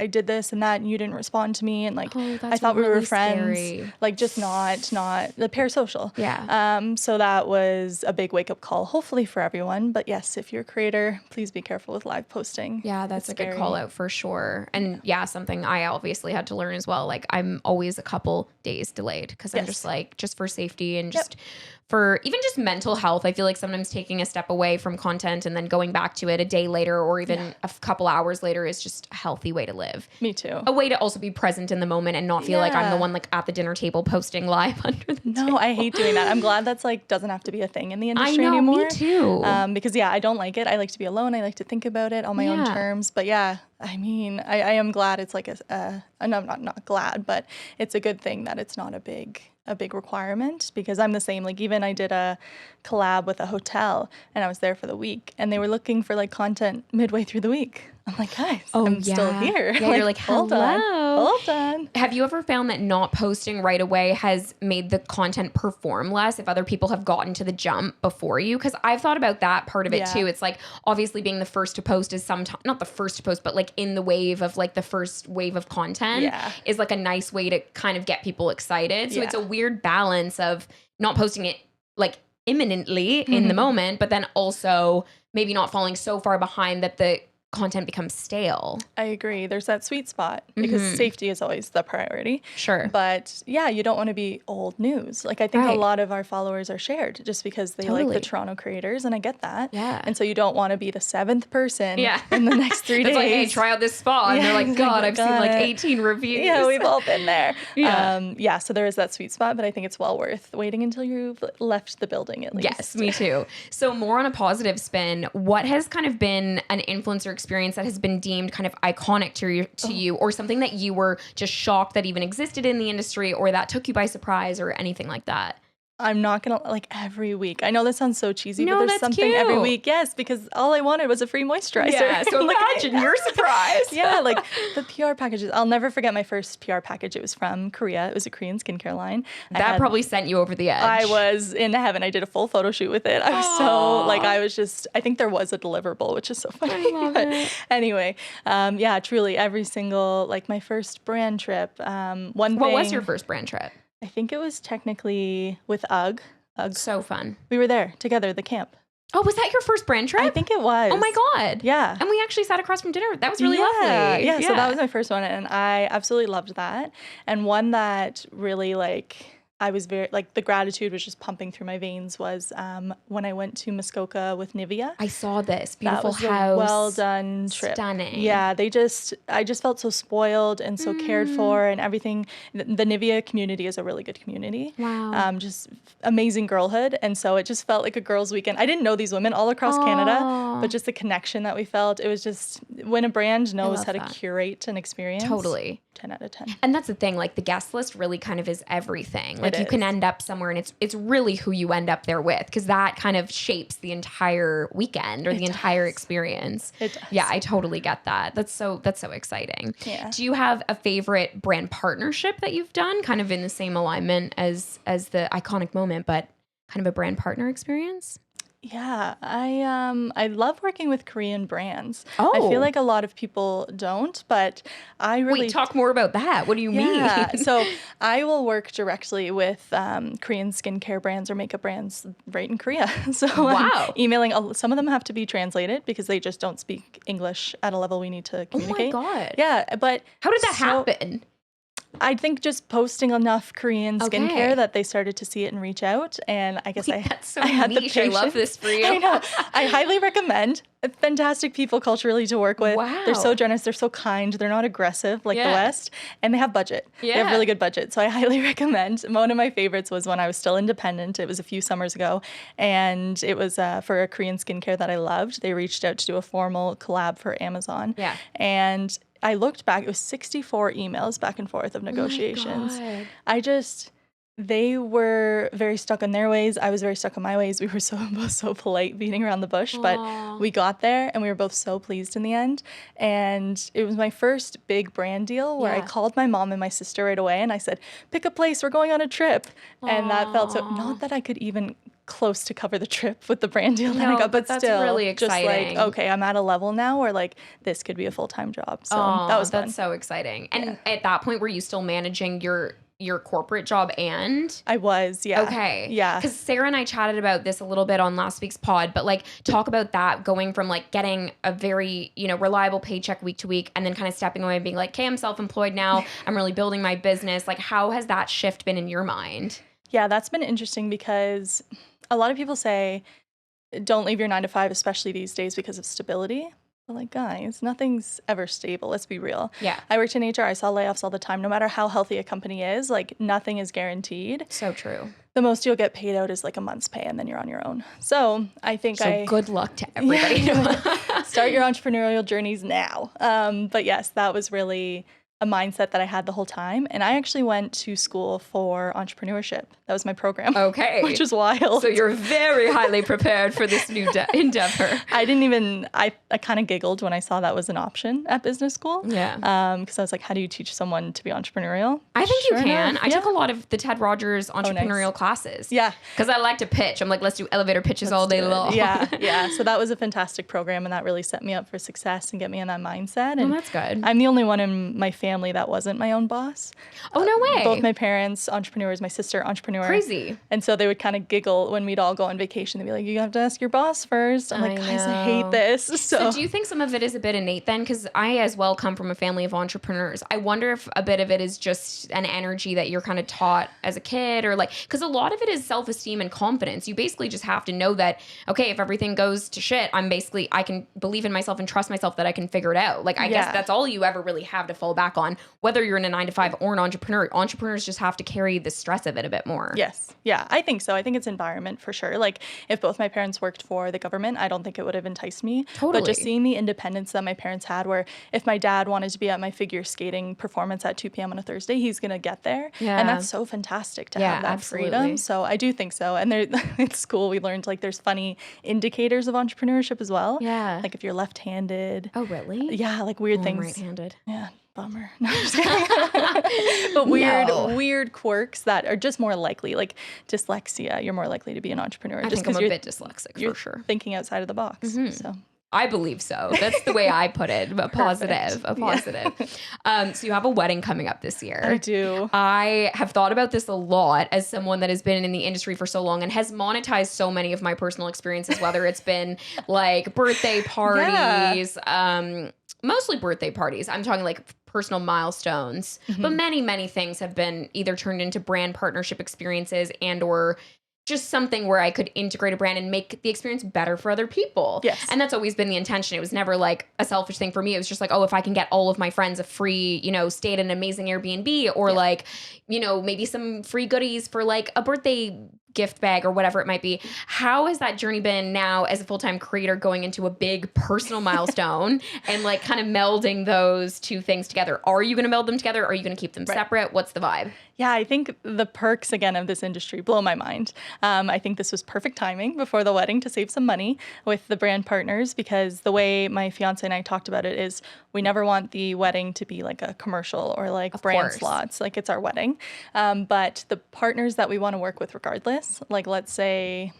B: did this and that and you didn't respond to me. And like, I thought we were friends. Scary. Like just not the parasocial.
A: Yeah.
B: So that was a big wake up call, hopefully for everyone. But yes, if you're a creator, please be careful with live posting.
A: Yeah, that's a good call out for sure. And something I obviously had to learn as well. Like I'm always a couple days delayed because I'm just like, just for safety and just for even just mental health. I feel like sometimes taking a step away from content and then going back to it a day later or even a couple hours later is just a healthy way to live.
B: Me too.
A: A way to also be present in the moment and not feel like I'm the one like at the dinner table posting live under the table.
B: I hate doing that. I'm glad that's like doesn't have to be a thing in the industry anymore.
A: Me too.
B: Because I don't like it. I like to be alone. I like to think about it on my own terms. But I mean, I am glad it's like no, I'm not glad, but it's a good thing that it's not a big requirement because I'm the same. Like even I did a collab with a hotel and I was there for the week and they were looking for like content midway through the week. I'm like, guys, I'm still here.
A: Yeah, you're like, hello.
B: Hold on.
A: Have you ever found that not posting right away has made the content perform less if other people have gotten to the jump before you? Because I've thought about that part of it too. It's like obviously being the first to post is sometimes not the first to post, but like in the wave of like the first wave of content is like a nice way to kind of get people excited. So it's a weird balance of not posting it like imminently in the moment, but then also maybe not falling so far behind that the content becomes stale.
B: I agree. There's that sweet spot because safety is always the priority.
A: Sure.
B: But you don't want to be old news. Like I think a lot of our followers are shared just because they like the Toronto creators and I get that.
A: Yeah.
B: And so you don't want to be the seventh person in the next 3 days.
A: It's like, hey, try out this spa. And they're like, God, I've seen like 18 reviews.
B: Yeah, we've all been there. So there is that sweet spot, but I think it's well worth waiting until you've left the building at least.
A: Yes, me too. So more on a positive spin, what has kind of been an influencer experience that has been deemed kind of iconic to you or something that you were just shocked that even existed in the industry or that took you by surprise or anything like that?
B: I'm not going to, like, every week. I know this sounds so cheesy, but there's something every week. Yes, because all I wanted was a free moisturizer.
A: Yeah, so imagine your surprise.
B: Like the PR packages. I'll never forget my first PR package. It was from Korea. It was a Korean skincare line.
A: That probably sent you over the edge.
B: I was in heaven. I did a full photo shoot with it. I was I think there was a deliverable, which is so funny.
A: I love it.
B: Anyway, truly every single, like my first brand trip. What
A: was your first brand trip?
B: I think it was technically with UGG.
A: So fun.
B: We were there together, the camp.
A: Oh, was that your first brand trip?
B: I think it was.
A: Oh my God.
B: Yeah.
A: And we actually sat across from dinner. That was really lovely.
B: Yeah, so that was my first one and I absolutely loved that. And one that really I was very, the gratitude was just pumping through my veins was when I went to Muskoka with Nivea.
A: I saw this beautiful
B: house.
A: A
B: well done trip.
A: Stunning.
B: Yeah, I just felt so spoiled and so cared for and everything. The Nivea community is a really good community.
A: Wow.
B: Just amazing girlhood. And so it just felt like a girls' weekend. I didn't know these women all across Canada, but just the connection that we felt. It was just, when a brand knows how to curate an experience.
A: Totally.
B: 10 out of 10.
A: And that's the thing, like the guest list really kind of is everything. Like you can end up somewhere and it's really who you end up there with because that kind of shapes the entire weekend or the entire experience.
B: It does.
A: Yeah, I totally get that. That's so exciting.
B: Yeah.
A: Do you have a favorite brand partnership that you've done kind of in the same alignment as the iconic moment, but kind of a brand partner experience?
B: Yeah, I love working with Korean brands.
A: Oh.
B: I feel like a lot of people don't, but I really...
A: Wait, talk more about that. What do you mean?
B: So I will work directly with Korean skincare brands or makeup brands right in Korea. So I'm emailing, some of them have to be translated because they just don't speak English at a level we need to communicate.
A: Oh my God.
B: Yeah, but...
A: How did that happen?
B: I think just posting enough Korean skincare that they started to see it and reach out. And I guess
A: that's so
B: I had
A: niche.
B: the
A: I love this for you.
B: I know. I highly recommend. Fantastic people culturally to work with.
A: Wow.
B: They're so generous. They're so kind. They're not aggressive like the West. And they have budget.
A: Yeah.
B: They have really good budget. So I highly recommend. One of my favorites was when I was still independent. It was a few summers ago. And it was for a Korean skincare that I loved. They reached out to do a formal collab for Amazon.
A: Yeah.
B: And I looked back, it was 64 emails back and forth of negotiations.
A: Oh my God.
B: They were very stuck in their ways. I was very stuck in my ways. We were both so polite beating around the bush, but
A: Aw.
B: we got there and we were both so pleased in the end. And it was my first big brand deal where I
A: Yeah.
B: called my mom and my sister right away and I said, pick a place, we're going on a trip. And that felt so,
A: Aw.
B: not that I could even close to cover the trip with the brand deal that I
A: No,
B: got, but
A: that's
B: still,
A: really
B: just like,
A: exciting.
B: okay, I'm at a level now where like this could be a full-time job. So that
A: Oh,
B: was fun.
A: that's so exciting. And at that point, were you still managing your corporate job and?
B: I was, yeah.
A: Okay.
B: Yeah.
A: Because Sarah and I chatted about this a little bit on last week's pod, but like talk about that going from like getting a very, reliable paycheck week to week and then kind of stepping away and being like, okay, I'm self-employed now. I'm really building my business. Like, how has that shift been in your mind?
B: Yeah, that's been interesting because a lot of people say don't leave your 9 to 5, especially these days because of stability. But like, guys, nothing's ever stable. Let's be real.
A: Yeah.
B: I worked in HR. I saw layoffs all the time. No matter how healthy a company is, like nothing is guaranteed.
A: So true.
B: The most you'll get paid out is like a month's pay and then you're on your own. So I think
A: Good luck to everybody.
B: Yeah. Start your entrepreneurial journeys now. But yes, that was really a mindset that I had the whole time. And I actually went to school for entrepreneurship. That was my program.
A: Okay.
B: Which is wild.
A: So you're very highly prepared for this new endeavor.
B: I kind of giggled when I saw that was an option at business school.
A: Yeah.
B: Because I was like, how do you teach someone to be entrepreneurial?
A: I think
B: Sure
A: you can.
B: enough,
A: I took a lot of the Ted Rogers
B: nice.
A: entrepreneurial classes.
B: Yeah.
A: Because I like to pitch. I'm like, let's do elevator pitches all day long.
B: Yeah, yeah. So that was a fantastic program, and that really set me up for success and get me in that mindset. And
A: that's good.
B: I'm the only one in my family that wasn't my own boss.
A: Oh, no way.
B: Both my parents, entrepreneurs, my sister, entrepreneur.
A: Crazy.
B: And so they would kind of giggle when we'd all go on vacation. They'd be like, you have to ask your boss first. I'm like, guys, I hate this.
A: So do you think some of it is a bit innate then? Because I as well come from a family of entrepreneurs. I wonder if a bit of it is just an energy that you're kind of taught as a kid, or like, because a lot of it is self-esteem and confidence. You basically just have to know that, okay, if everything goes to shit, I can believe in myself and trust myself that I can figure it out. Like, I guess that's all you ever really have to fall back on, whether you're in a 9 to 5 or an entrepreneur. Entrepreneurs just have to carry the stress of it a bit more.
B: Yes. Yeah, I think so. I think it's environment for sure. Like if both my parents worked for the government, I don't think it would have enticed me.
A: Totally.
B: But just seeing the independence that my parents had, where if my dad wanted to be at my figure skating performance at 2 p.m. on a Thursday, he's going to get there.
A: Yeah.
B: And that's so fantastic to have that freedom. So I do think so. And there, in school, we learned like there's funny indicators of entrepreneurship as well.
A: Yeah.
B: Like if you're left-handed.
A: Oh, really?
B: Yeah, like weird things.
A: I'm right-handed.
B: Yeah. Bummer. No, I'm just kidding. But weird quirks that are just more likely, like dyslexia. You're more likely to be an entrepreneur.
A: I
B: just
A: think I'm
B: you're,
A: a bit dyslexic
B: you're
A: for sure.
B: thinking outside of the box. So
A: I believe so. That's the way I put it. A positive. So you have a wedding coming up this year.
B: I do.
A: I have thought about this a lot as someone that has been in the industry for so long and has monetized so many of my personal experiences, whether it's been like birthday parties, mostly birthday parties. I'm talking like personal milestones, but many things have been either turned into brand partnership experiences and or just something where I could integrate a brand and make the experience better for other people.
B: Yes.
A: And that's always been the intention. It was never like a selfish thing for me. It was just like, oh, if I can get all of my friends a free, stay at an amazing Airbnb or like, maybe some free goodies for like a birthday gift bag or whatever it might be. How has that journey been now as a full-time creator going into a big personal milestone and like kind of melding those two things together? Are you going to meld them together? Or are you going to keep them separate? What's the vibe?
B: Yeah, I think the perks, again, of this industry blow my mind. I think this was perfect timing before the wedding to save some money with the brand partners, because the way my fiance and I talked about it is we never want the wedding to be like a commercial or like brand slots. Like it's our wedding. But the partners that we want to work with regardless, like let's say,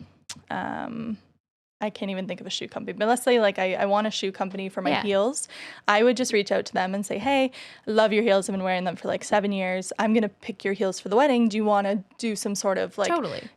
B: I can't even think of a shoe company, but let's say like I want a shoe company for my heels. I would just reach out to them and say, hey, I love your heels. I've been wearing them for like 7 years. I'm going to pick your heels for the wedding. Do you want to do some sort of like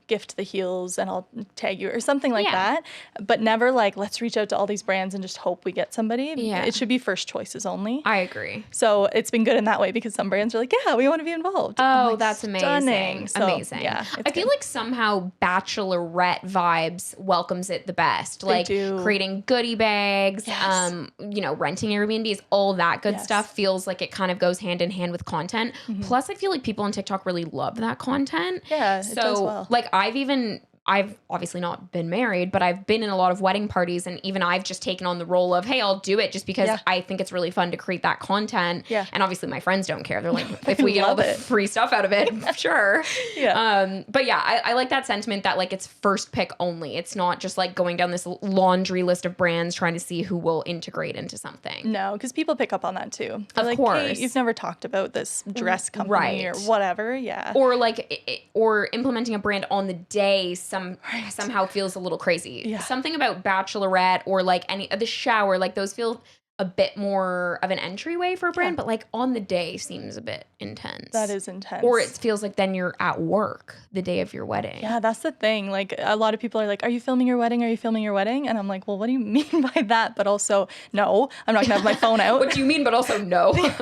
B: gift the heels and I'll tag you or something like that? But never like, let's reach out to all these brands and just hope we get somebody.
A: Yeah.
B: It should be first choices only.
A: I agree.
B: So it's been good in that way because some brands are like, yeah, we want to be involved.
A: Oh,
B: like,
A: that's amazing.
B: So,
A: amazing.
B: Yeah,
A: I feel like somehow bachelorette vibes welcomes it the best. Like creating goodie bags, renting Airbnbs, all that good stuff feels like it kind of goes hand in hand with content. Plus, I feel like people on TikTok really love that content.
B: Yeah,
A: so
B: it does well.
A: like I've even I've obviously not been married, but I've been in a lot of wedding parties, and even I've just taken on the role of, hey, I'll do it just because I think it's really fun to create that content.
B: Yeah.
A: And obviously my friends don't care. They're like, if we get all the free stuff out of it, sure.
B: Yeah.
A: But yeah, I like that sentiment that like it's first pick only. It's not just like going down this laundry list of brands trying to see who will integrate into something.
B: No, because people pick up on that too. They're
A: Of
B: like,
A: course.
B: Kate, you've never talked about this dress company or whatever. Yeah.
A: Or like, or implementing a brand on the day somehow feels a little crazy.
B: Yeah.
A: Something about Bachelorette or like any of the shower, like those feel a bit more of an entryway for a brand, but like on the day seems a bit intense.
B: That is intense.
A: Or it feels like then you're at work the day of your wedding.
B: Yeah, that's the thing. Like a lot of people are like, are you filming your wedding? Are you filming your wedding? And I'm like, well, what do you mean by that? But also, no, I'm not gonna have my phone out.
A: What do you mean? But also no.
B: Like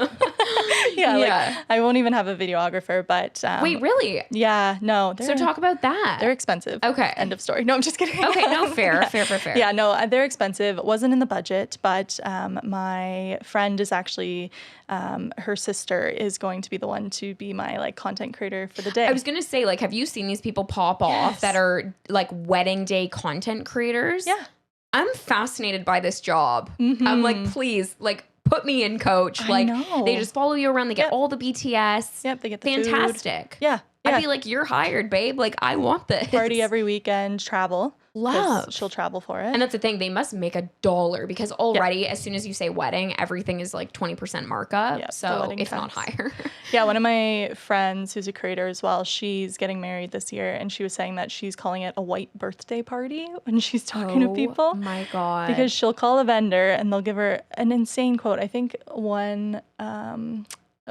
B: I won't even have a videographer, but
A: wait, really?
B: Yeah, no.
A: So talk about that.
B: They're expensive.
A: Okay.
B: End of story. No, I'm just kidding.
A: Okay, no, fair.
B: Yeah, no, they're expensive. It wasn't in the budget, but my friend is actually, her sister is going to be the one to be my like content creator for the day.
A: I was gonna say, like, have you seen these people pop off that are like wedding day content creators?
B: Yeah.
A: I'm fascinated by this job.
B: Mm-hmm.
A: I'm like, please, like, put me in, coach. Like, they just follow you around. They get all the BTS.
B: Yep, they get the
A: fantastic.
B: Food. Yeah.
A: I'd be like, you're hired, babe. Like, I want this.
B: Party every weekend, travel.
A: Love.
B: She'll travel for it.
A: And that's the thing. They must make $1 because already, as soon as you say wedding, everything is like 20% markup.
B: Yep,
A: so if not higher.
B: Yeah, one of my friends who's a creator as well, she's getting married this year, and she was saying that she's calling it a white birthday party when she's talking to people.
A: Oh my God.
B: Because she'll call a vendor and they'll give her an insane quote. I think one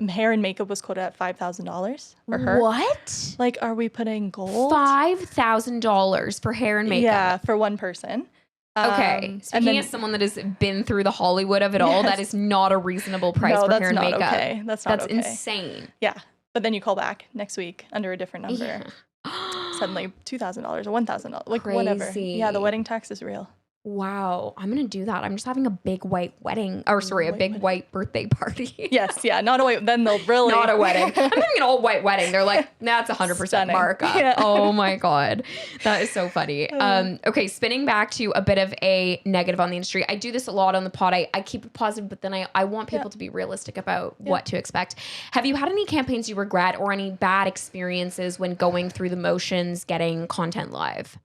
B: hair and makeup was quoted at $5,000 for her.
A: What?
B: Like, are we putting gold?
A: $5,000 for hair and makeup.
B: Yeah, for one person.
A: Okay. Speaking as someone that has been through the Hollywood of it all, that is not a reasonable price for hair and makeup.
B: Okay. That's not okay.
A: That's insane.
B: Yeah. But then you call back next week under a different number. Suddenly $2,000 or $1,000. Like whatever. Yeah, the wedding tax is real.
A: Wow. I'm going to do that. I'm just having a big white wedding. Or sorry, a big white birthday party.
B: Yes. Yeah. Not a white. Then they'll really.
A: Not a wedding. I'm having an all white wedding. They're like, that's 100% markup. Yeah. Oh my God. That is so funny. Okay. Spinning back to a bit of a negative on the industry. I do this a lot on the pod. I keep it positive, but then I want people to be realistic about what to expect. Have you had any campaigns you regret or any bad experiences when going through the motions, getting content live?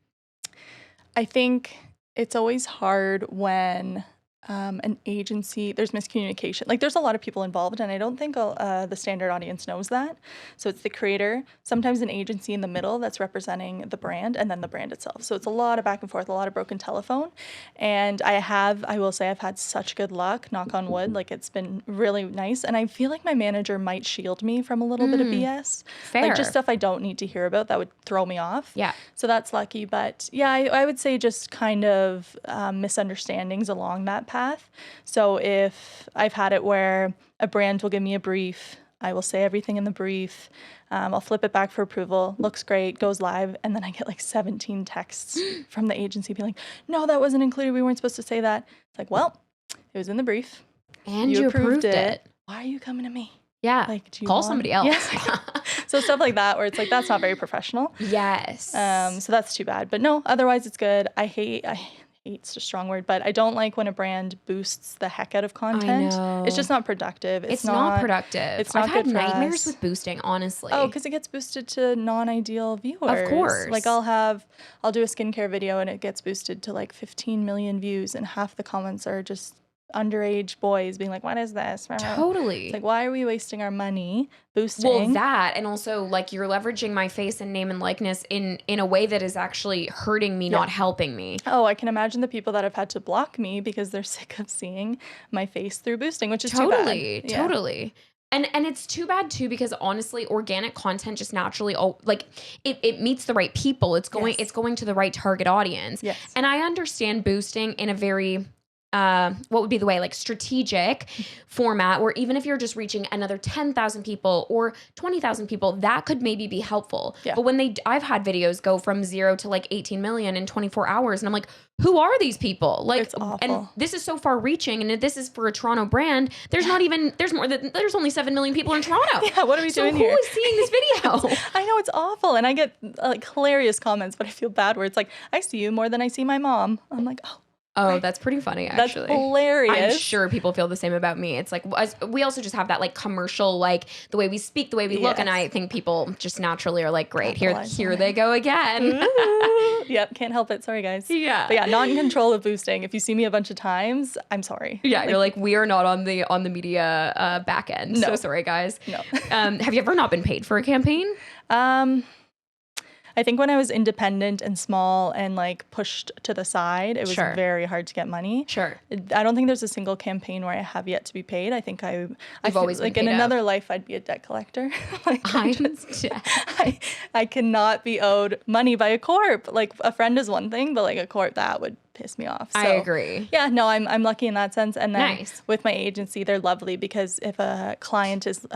B: I think it's always hard when an agency, there's miscommunication. Like there's a lot of people involved, and I don't think the standard audience knows that. So it's the creator, sometimes an agency in the middle that's representing the brand, and then the brand itself. So it's a lot of back and forth, a lot of broken telephone. And I will say I've had such good luck, knock on wood, like it's been really nice. And I feel like my manager might shield me from a little bit of BS.
A: Fair.
B: Like just stuff I don't need to hear about that would throw me off.
A: Yeah.
B: So that's lucky. But yeah, I would say just kind of misunderstandings along that path. So if I've had it where a brand will give me a brief, I will say everything in the brief, I'll flip it back for approval, looks great, goes live, and then I get like 17 texts from the agency being like, no, that wasn't included, we weren't supposed to say that. It's like, well, it was in the brief.
A: And you approved it.
B: Why are you coming to me?
A: Yeah.
B: Like, do you
A: call somebody else.
B: Yeah. So stuff like that where it's like, that's not very professional.
A: Yes.
B: So that's too bad. But no, otherwise it's good. Hate's a strong word, but I don't like when a brand boosts the heck out of content.
A: I know.
B: It's just not productive.
A: It's not productive.
B: It's not
A: I've had
B: good for
A: nightmares
B: us.
A: with boosting, honestly.
B: Oh, because it gets boosted to non-ideal viewers.
A: Of course.
B: Like I'll do a skincare video and it gets boosted to like 15 million views, and half the comments are just underage boys being like, what is this?
A: Totally.
B: It's like, why are we wasting our money boosting?
A: Well, that, and also like you're leveraging my face and name and likeness in a way that is actually hurting me, not helping me.
B: Oh, I can imagine the people that have had to block me because they're sick of seeing my face through boosting, which is
A: totally,
B: too bad.
A: Totally. And it's too bad too, because honestly, organic content just naturally, it meets the right people. It's going to the right target audience.
B: Yes.
A: And I understand boosting in a very what would be the way, like strategic format, where even if you're just reaching another 10,000 people or 20,000 people, that could maybe be helpful.
B: Yeah.
A: But when I've had videos go from 0 to like 18 million in 24 hours, and I'm like, who are these people? Like,
B: It's awful.
A: and this is so far reaching, and if this is for a Toronto brand, there's there's only 7 million people in Toronto.
B: Yeah, what are we doing
A: here?
B: here?
A: Who is seeing this video?
B: I know, it's awful. And I get like hilarious comments, but I feel bad where it's like, I see you more than I see my mom. I'm like, oh.
A: Oh, that's pretty funny, actually.
B: That's hilarious.
A: I'm sure people feel the same about me. It's like, we also just have that like commercial, like the way we speak, the way we look. And I think people just naturally are like, great, here they go again.
B: Yep, can't help it. Sorry, guys.
A: Yeah.
B: But yeah, not in control of boosting. If you see me a bunch of times, I'm sorry.
A: Yeah, you're like, we are not on the media back end.
B: No.
A: So sorry, guys.
B: No.
A: Have you ever not been paid for a campaign?
B: I think when I was independent and small and like pushed to the side, it was very hard to get money.
A: Sure.
B: I don't think there's a single campaign where I have yet to be paid. I think I've
A: always been
B: like
A: paid
B: in
A: out.
B: another life I'd be a debt collector. Like, I cannot be owed money by a corp. Like a friend is one thing, but like a corp, that would piss me off. So,
A: I agree.
B: Yeah, no, I'm lucky in that sense. And then
A: Nice.
B: with my agency, they're lovely because if a client is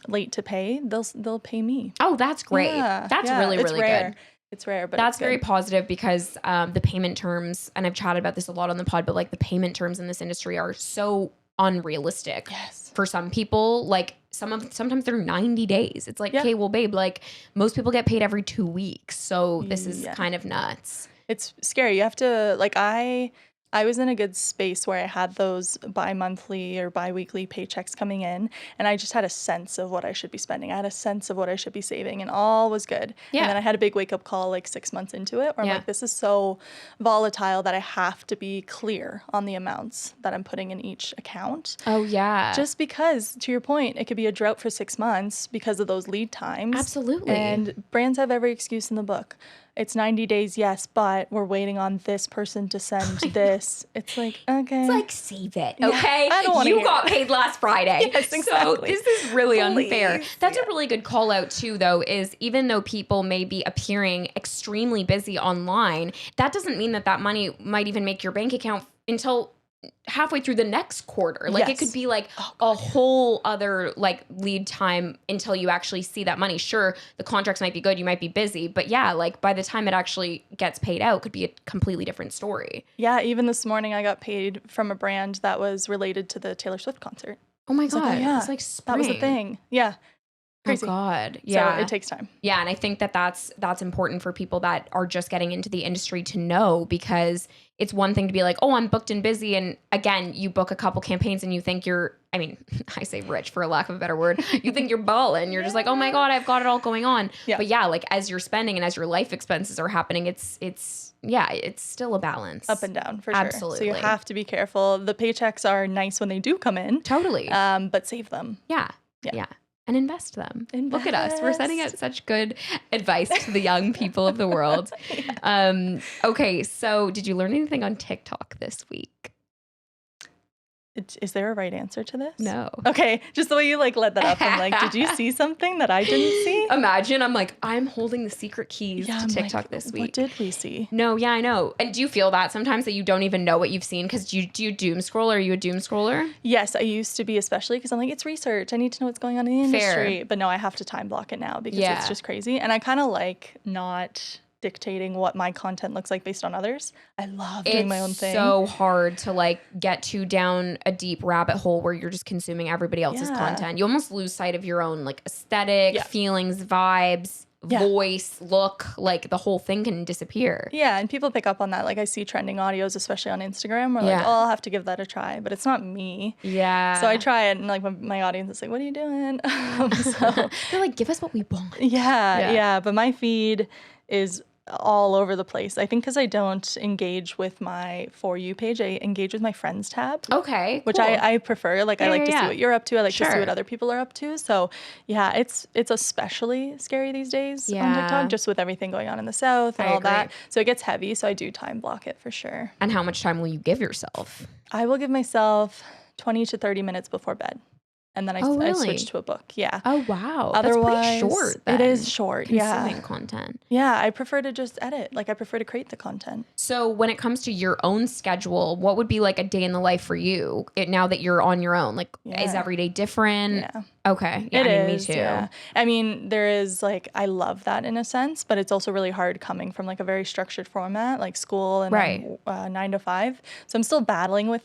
B: late to pay, they'll pay me.
A: Oh, that's great.
B: Yeah,
A: That's
B: yeah,
A: really,
B: it's
A: really
B: rare.
A: good.
B: It's rare, but
A: That's
B: it's
A: very
B: good.
A: positive because the payment terms, and I've chatted about this a lot on the pod, but like the payment terms in this industry are so unrealistic.
B: Yes.
A: For some people, like sometimes they're 90 days. It's like, okay, well, babe, like most people get paid every 2 weeks. So this is kind of nuts.
B: It's scary. You have to, like, I was in a good space where I had those bi-monthly or bi-weekly paychecks coming in, and I just had a sense of what I should be spending. I had a sense of what I should be saving, and all was good.
A: Yeah.
B: And then I had a big wake-up call like 6 months into it, where I'm like, this is so volatile that I have to be clear on the amounts that I'm putting in each account.
A: Oh, yeah.
B: Just because, to your point, it could be a drought for 6 months because of those lead times.
A: Absolutely.
B: And brands have every excuse in the book. It's 90 days, yes, but we're waiting on this person to send this. It's like, okay.
A: It's like, save it, okay?
B: Yeah, I don't want to
A: You got paid last Friday.
B: Yes,
A: So
B: exactly.
A: this is really unfair.
B: Please.
A: That's a really good call out too, though, is even though people may be appearing extremely busy online, that doesn't mean that money might even make your bank account until halfway through the next quarter. Like it could be like a whole other like lead time until you actually see that money. Sure, the contracts might be good, you might be busy, but yeah, like by the time it actually gets paid out, could be a completely different story.
B: Yeah, even this morning I got paid from a brand that was related to the Taylor Swift concert.
A: Oh my God.
B: Like, oh, yeah,
A: it's like spring.
B: that was the thing. Yeah. Crazy.
A: Oh God. Yeah.
B: So it takes time.
A: Yeah. And I think that's important for people that are just getting into the industry to know, because it's one thing to be like, oh, I'm booked and busy. And again, you book a couple campaigns and you think I say rich for a lack of a better word. You think you're balling. You're just like, oh my God, I've got it all going on. Yeah. But yeah, like as you're spending and as your life expenses are happening, it's still a balance.
B: Up and down, for sure.
A: Absolutely.
B: So you have to be careful. The paychecks are nice when they do come in.
A: Totally.
B: But save them.
A: Yeah. And invest them. Look at us. We're sending out such good advice to the young people of the world. Okay, so did you learn anything on TikTok this week?
B: Is there a right answer to this?
A: No.
B: Okay, just the way you like led that up. I'm like, did you see something that I didn't see?
A: Imagine I'm holding the secret keys to TikTok this week.
B: What did we see?
A: No, yeah, I know. And do you feel that sometimes that you don't even know what you've seen? Because do you doom scroll? Are you a doom scroller?
B: Yes, I used to be, especially because I'm like, it's research. I need to know what's going on in the industry. But no, I have to time block it now because it's just crazy. And I kind of like not dictating what my content looks like based on others. I love doing my own thing.
A: It's so hard to like get too down a deep rabbit hole where you're just consuming everybody else's content. You almost lose sight of your own like aesthetic, feelings, vibes, voice, look, like the whole thing can disappear.
B: Yeah, and people pick up on that. Like I see trending audios, especially on Instagram, where like, oh, I'll have to give that a try, but it's not me.
A: Yeah.
B: So I try it, and like my audience is like, what are you doing? So
A: they're like, give us what we want.
B: Yeah. But my feed is all over the place. I think because I don't engage with my For You page, I engage with my Friends tab.
A: Okay,
B: which I prefer. Like I like to see what you're up to. I like to see what other people are up to. So yeah, it's especially scary these days on TikTok, just with everything going on in the South and all that. So it gets heavy. So I do time block it for sure.
A: And how much time will you give yourself?
B: I will give myself 20 to 30 minutes before bed. and then
A: Oh,
B: I
A: really?
B: switched to a book. Yeah.
A: Oh, wow. That's
B: Otherwise,
A: pretty short then.
B: it is short.
A: Consuming
B: Yeah.
A: content.
B: Yeah, I prefer to just edit. Like I prefer to create the content.
A: So when it comes to your own schedule, what would be like a day in the life for you now that you're on your own? Like, is
B: Yeah.
A: every day different?
B: Yeah.
A: Okay. Yeah,
B: It
A: I mean, me
B: is,
A: too.
B: yeah. I mean, there is like I love that in a sense, but it's also really hard coming from like a very structured format, like school and
A: Right.
B: then 9 to 5. So I'm still battling with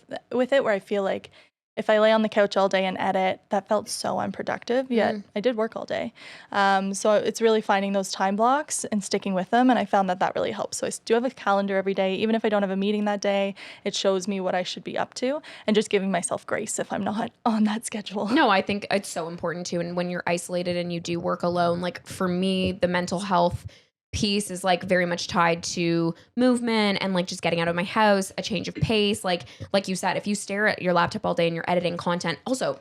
B: it, where I feel like if I lay on the couch all day and edit, that felt so unproductive. Yet I did work all day. So it's really finding those time blocks and sticking with them, and I found that that really helps. So I do have a calendar every day, even if I don't have a meeting that day. It shows me what I should be up to, and just giving myself grace if I'm not on that schedule.
A: No, I think it's so important too. And when you're isolated and you do work alone, like for me, the mental health piece is like very much tied to movement and like just getting out of my house, a change of pace. Like you said, if you stare at your laptop all day and you're editing content, also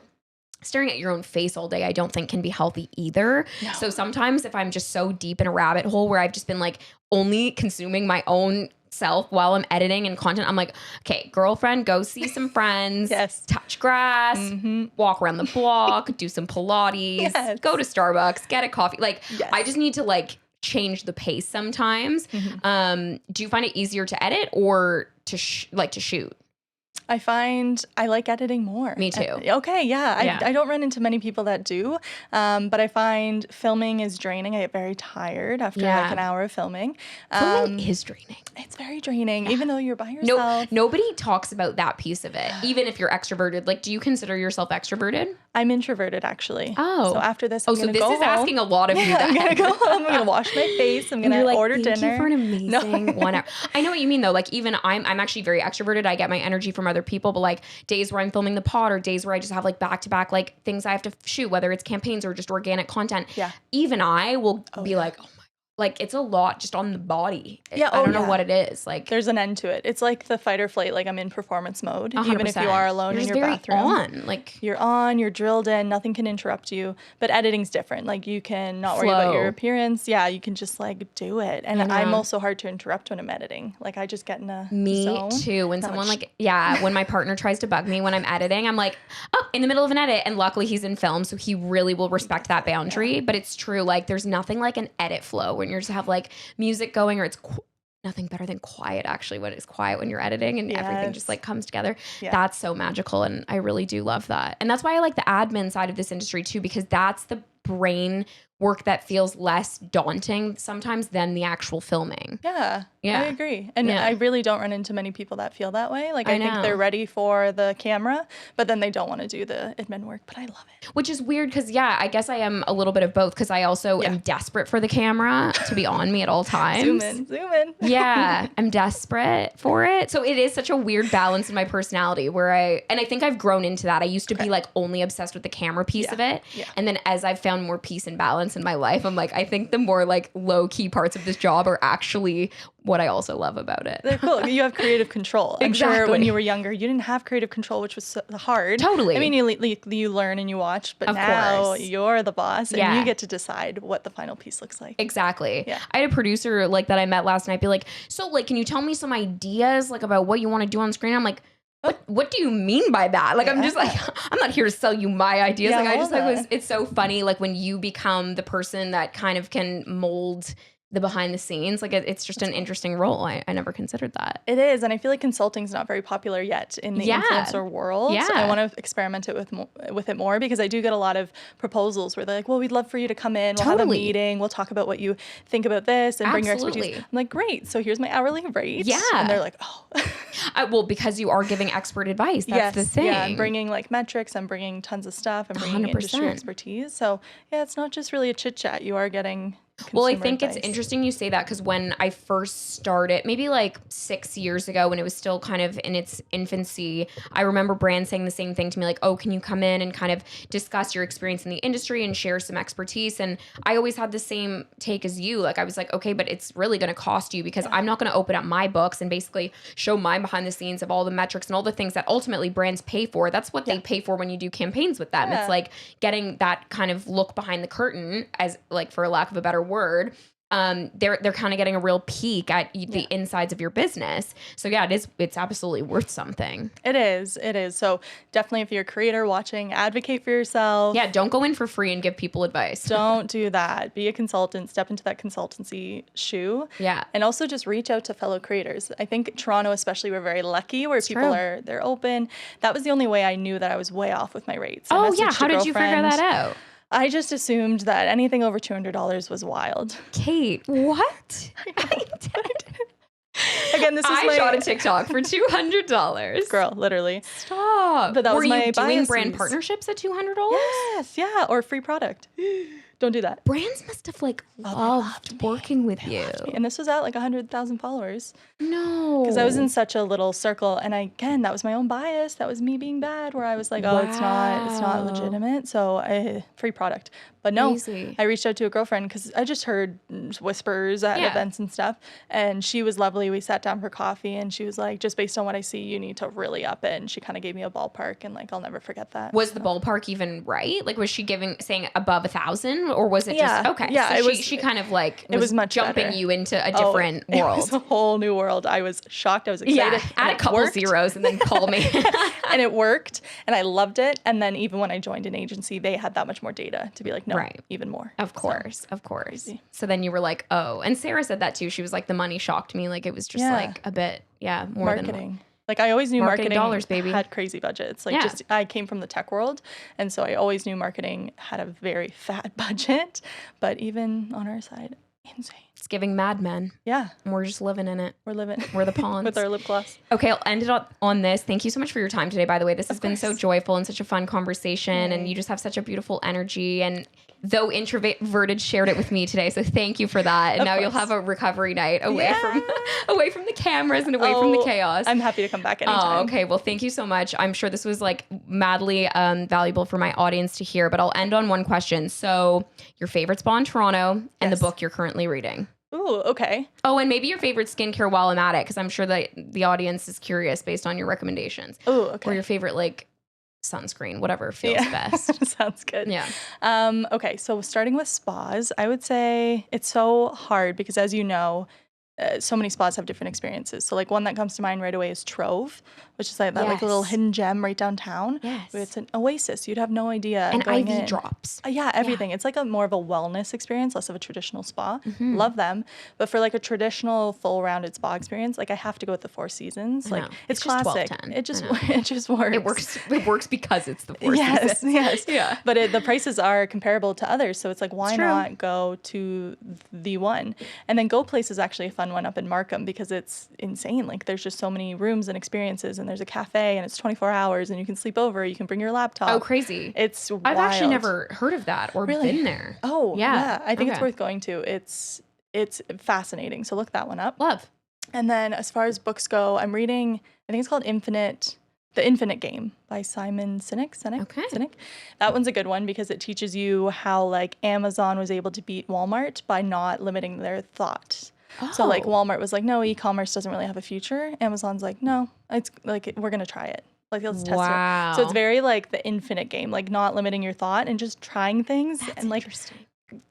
A: staring at your own face all day, I don't think can be healthy either.
B: No.
A: So sometimes if I'm just so deep in a rabbit hole where I've just been like only consuming my own self while I'm editing and content, I'm like, okay, girlfriend, go see some friends,
B: Yes.
A: touch grass, walk around the block, do some Pilates,
B: Yes.
A: go to Starbucks, get a coffee. Like,
B: Yes.
A: I just need to like change the pace sometimes. Do you find it easier to edit or to shoot?
B: I find I like editing more.
A: Me too.
B: Okay, yeah.
A: Yeah.
B: I don't run into many people that do, but I find filming is draining. I get very tired after
A: Yeah.
B: like an hour of filming.
A: Filming is draining.
B: It's very draining, even though you're by
A: No,
B: yourself.
A: nobody talks about that piece of it. Even if you're extroverted, like, do you consider yourself extroverted?
B: I'm introverted actually.
A: Oh.
B: So after this, I'm
A: So
B: gonna
A: this
B: go
A: is
B: home.
A: asking a lot of you.
B: I'm
A: Then.
B: gonna go home. I'm gonna wash my face. I'm
A: And
B: gonna
A: you're like,
B: order
A: thank
B: dinner.
A: you for an amazing 1 hour. I know what you mean though. Like even I'm actually very extroverted. I get my energy from other people, but like days where I'm filming the pod or days where I just have like back to back like things I have to shoot, whether it's campaigns or just organic content.
B: Yeah.
A: Even I will be like, oh my, like it's a lot just on the body.
B: Yeah,
A: I don't know
B: yeah.
A: what it is. Like
B: There's an end to it. It's like the fight or flight. Like I'm in performance mode,
A: 100%.
B: even if you are alone
A: You're
B: in
A: just
B: your
A: very
B: bathroom.
A: on. Like
B: You're on, you're drilled in, nothing can interrupt you. But editing's different. Like you can not worry about your
A: Flow.
B: appearance. Yeah, you can just like do it. And I'm also hard to interrupt when I'm editing. Like I just get in a
A: me
B: zone.
A: too. When
B: Not
A: someone
B: much-
A: like, yeah, when my partner tries to bug me when I'm editing, I'm like, oh, in the middle of an edit. And luckily he's in film, so he really will respect that boundary. But it's true. Like there's nothing like an edit flow when you just have like music going or it's nothing better than quiet actually when it's quiet when you're editing and everything just
B: Yes.
A: like comes together.
B: Yeah.
A: That's so magical. And I really do love that. And that's why I like the admin side of this industry too, because that's the brain work that feels less daunting sometimes than the actual filming.
B: Yeah,
A: Yeah.
B: I agree. And
A: Yeah.
B: I really don't run into many people that feel that way. Like
A: I
B: I think
A: know.
B: they're ready for the camera, but then they don't want to do the admin work. But I love it.
A: Which is weird because, yeah, I guess I am a little bit of both because I also am desperate for the camera to be on me at all times.
B: Zoom in.
A: Yeah, I'm desperate for it. So it is such a weird balance in my personality where I think I've grown into that. I used to be like only obsessed with the camera piece of it.
B: Yeah.
A: And then as I've found more peace and balance in my life, I'm like, I think the more like low key parts of this job are actually what I also love about it.
B: They're cool. You have creative control. I'm sure
A: Exactly.
B: when you were younger, you didn't have creative control, which was so hard.
A: Totally.
B: I mean, you learn and you watch, but
A: Of
B: now
A: course.
B: you're the boss and
A: Yeah.
B: you get to decide what the final piece looks like.
A: Exactly.
B: Yeah.
A: I had a producer like that I met last night be like, so like, can you tell me some ideas like about what you want to do on screen? I'm like, what do you mean by that? Like, I'm just like, I'm not here to sell you my ideas.
B: Yeah,
A: like, I
B: I
A: just
B: love
A: like
B: that.
A: it's so funny. Like when you become the person that kind of can mold the behind the scenes, like it's just an interesting role. I never considered that.
B: It is, and I feel like consulting's not very popular yet in the
A: Yeah.
B: influencer world.
A: Yeah.
B: I want to experiment it with it more because I do get a lot of proposals where they're like, "Well, we'd love for you to come in. We'll have a
A: Totally.
B: meeting. We'll talk about what you think about this and bring your expertise."
A: Absolutely.
B: I'm like, "Great. So here's my hourly rate."
A: Yeah.
B: And they're like, "Oh."
A: Well, because you are giving expert advice. That's the thing.
B: Yeah, I'm bringing like metrics. I'm bringing tons of stuff. I'm bringing
A: 100%.
B: industry expertise. So yeah, it's not just really a chit chat. You are getting.
A: Well, I
B: consumer
A: think it's
B: advice.
A: interesting you say that because when I first started, maybe like 6 years ago when it was still kind of in its infancy, I remember brands saying the same thing to me like, oh, can you come in and kind of discuss your experience in the industry and share some expertise? And I always had the same take as you. Like I was like, okay, but it's really going to cost you because I'm not going to open up my books and basically show my behind the scenes of all the metrics and all the things that ultimately brands pay for. That's what they pay for when you do campaigns with them.
B: Yeah.
A: It's like getting that kind of look behind the curtain as like, for lack of a better word, they're kind of getting a real peek at the insides of your business. So yeah, it's absolutely worth something.
B: It is. So definitely, if you're a creator watching, advocate for yourself.
A: Yeah, don't go in for free and give people advice.
B: Don't do that. Be a consultant. Step into that consultancy shoe.
A: Yeah.
B: And also just reach out to fellow creators. I think Toronto especially, we're very lucky where people they're open. That was the only way I knew that I was way off with my rates.
A: Oh yeah, how did you figure that out?
B: I just assumed that anything over $200 was wild.
A: Kate, what?
B: Again,
A: I shot a TikTok for $200.
B: Girl, literally.
A: Stop.
B: But that was my
A: Were you doing
B: biases.
A: brand partnerships at $200?
B: Yes, yeah, or free product. Don't do that.
A: Brands must have loved working with you.
B: And this was at 100,000 followers.
A: No.
B: Because I was in such a little circle, and again, that was my own bias. That was me being bad, where I was like, it's not legitimate. So free product. But no,
A: Crazy.
B: I reached out to a girlfriend because I just heard whispers at events and stuff. And she was lovely. We sat down for coffee, and she was like, just based on what I see, you need to really up it. And she kind of gave me a ballpark, and I'll never forget that.
A: Was the ballpark even right? Was she saying above 1,000, or was it just okay?
B: Yeah,
A: so she kind of
B: it was much
A: jumping
B: better.
A: you into a different world.
B: It was a whole new world. I was shocked. I was excited.
A: Yeah, add a couple zeros and then call me.
B: And it worked, and I loved it. And then even when I joined an agency, they had that much more data to be like, no, even more.
A: Of course. Crazy. So then you were like, oh, and Sarah said that too. She was like, the money shocked me. It was just a bit, more
B: marketing. I always knew marketing
A: dollars, baby.
B: had crazy budgets. I came from the tech world, and so I always knew marketing had a very fat budget. But even on our side, insane.
A: It's giving Mad Men.
B: Yeah.
A: And we're just living in it.
B: We're living.
A: We're the pawns.
B: With our lip gloss.
A: Okay, I'll end it on this. Thank you so much for your time today, by the way. This has been so joyful and such a fun conversation, and you just have such a beautiful energy, and though introverted, shared it with me today. So thank you for that. And now you'll have a recovery night away from the cameras and away from the chaos.
B: I'm happy to come back anytime.
A: Oh, okay. Well, thank you so much. I'm sure this was madly valuable for my audience to hear, but I'll end on one question. So your favorite spa in Toronto and the book you're currently reading.
B: Ooh, okay.
A: Oh, and maybe your favorite skincare while I'm at it, because I'm sure that the audience is curious based on your recommendations.
B: Ooh, okay.
A: Or your favorite, sunscreen, whatever feels best.
B: Sounds good.
A: Yeah.
B: Okay, so starting with spas, I would say it's so hard because, as you know, so many spas have different experiences. So one that comes to mind right away is Trove, which is that little hidden gem right downtown.
A: Yes.
B: It's an oasis. You'd have no idea.
A: And IV drops.
B: Yeah, everything. Yeah. It's more of a wellness experience, less of a traditional spa. Mm-hmm. Love them. But for a traditional full rounded spa experience, I have to go with the Four Seasons. It's classic. It just works.
A: It works because it's the Four Seasons.
B: Yes.
A: Yeah.
B: But the prices are comparable to others. So it's why not go to the one? And then Go Place is actually a fun one up in Markham because it's insane. There's just so many rooms and experiences, and there's a cafe, and it's 24 hours, and you can sleep over, you can bring your laptop.
A: Oh, crazy.
B: It's wild.
A: I've actually never heard of that or been there.
B: Oh, yeah. I think it's worth going to. It's fascinating. So look that one up.
A: Love.
B: And then as far as books go, I'm reading, I think it's called The Infinite Game by Simon Sinek.
A: Okay.
B: Sinek. That one's a good one because it teaches you how Amazon was able to beat Walmart by not limiting their thought. Oh. So Walmart was no, e-commerce doesn't really have a future. Amazon's no, it's we're going to try it. Let's test it. So it's very the infinite game, not limiting your thought and just trying things.
A: That's
B: and
A: interesting.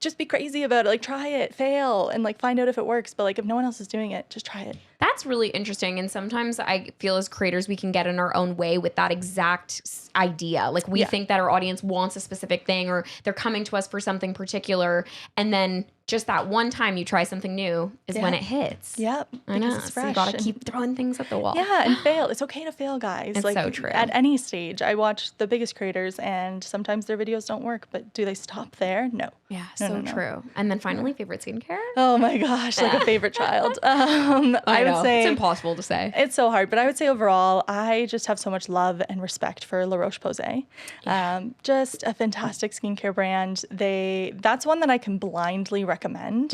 B: Just be crazy about it. Try it, fail, and find out if it works. But if no one else is doing it, just try it.
A: That's really interesting. And sometimes I feel as creators, we can get in our own way with that exact idea. We think that our audience wants a specific thing, or they're coming to us for something particular. And then just that one time you try something new is when it hits.
B: Yep.
A: I know.
B: It's fresh.
A: So you got to keep throwing things at the wall.
B: Yeah, and fail. It's okay to fail, guys.
A: It's so true.
B: At any stage. I watch the biggest creators, and sometimes their videos don't work, but do they stop there? No.
A: Yeah, so true. And then finally, favorite skincare?
B: Oh my gosh, a favorite child. I would say
A: it's impossible to say.
B: It's so hard, but I would say overall, I just have so much love and respect for La Roche-Posay. Yeah. Just a fantastic skincare brand. That's one that I can blindly recommend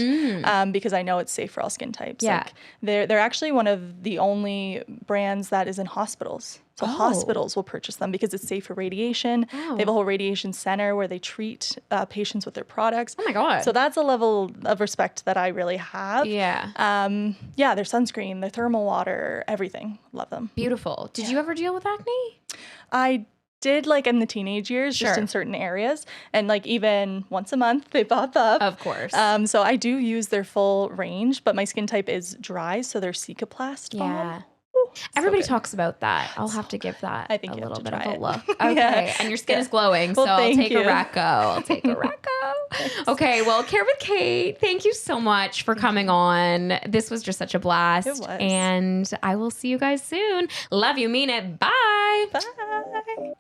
B: because I know it's safe for all skin types.
A: Yeah.
B: They're actually one of the only brands that is in hospitals. So hospitals will purchase them because it's safe for radiation.
A: Oh.
B: They have a whole radiation center where they treat patients with their products.
A: Oh my God.
B: So that's a level of respect that I really have.
A: Yeah.
B: Their sunscreen, their thermal water, everything. Love them.
A: Beautiful. Did you ever deal with acne?
B: I did like in the teenage years, just in certain areas. And like even once a month they pop up.
A: Of course.
B: So I do use their full range, but my skin type is dry, so they're Cicaplast balm. Ooh,
A: Everybody
B: so
A: talks about that. I'll have to give that
B: I think
A: a
B: you have
A: little
B: to
A: bit of
B: try
A: a
B: it.
A: look. Okay.
B: Yeah.
A: And your skin
B: Yeah.
A: is glowing,
B: Well,
A: so I'll
B: thank
A: take
B: you.
A: a Recco. I'll take a Recco. Okay. Well, Care with Kate, thank you so much for coming on. This was just such a blast.
B: It was.
A: And I will see you guys soon. Love you. Mean it. Bye.
B: Bye.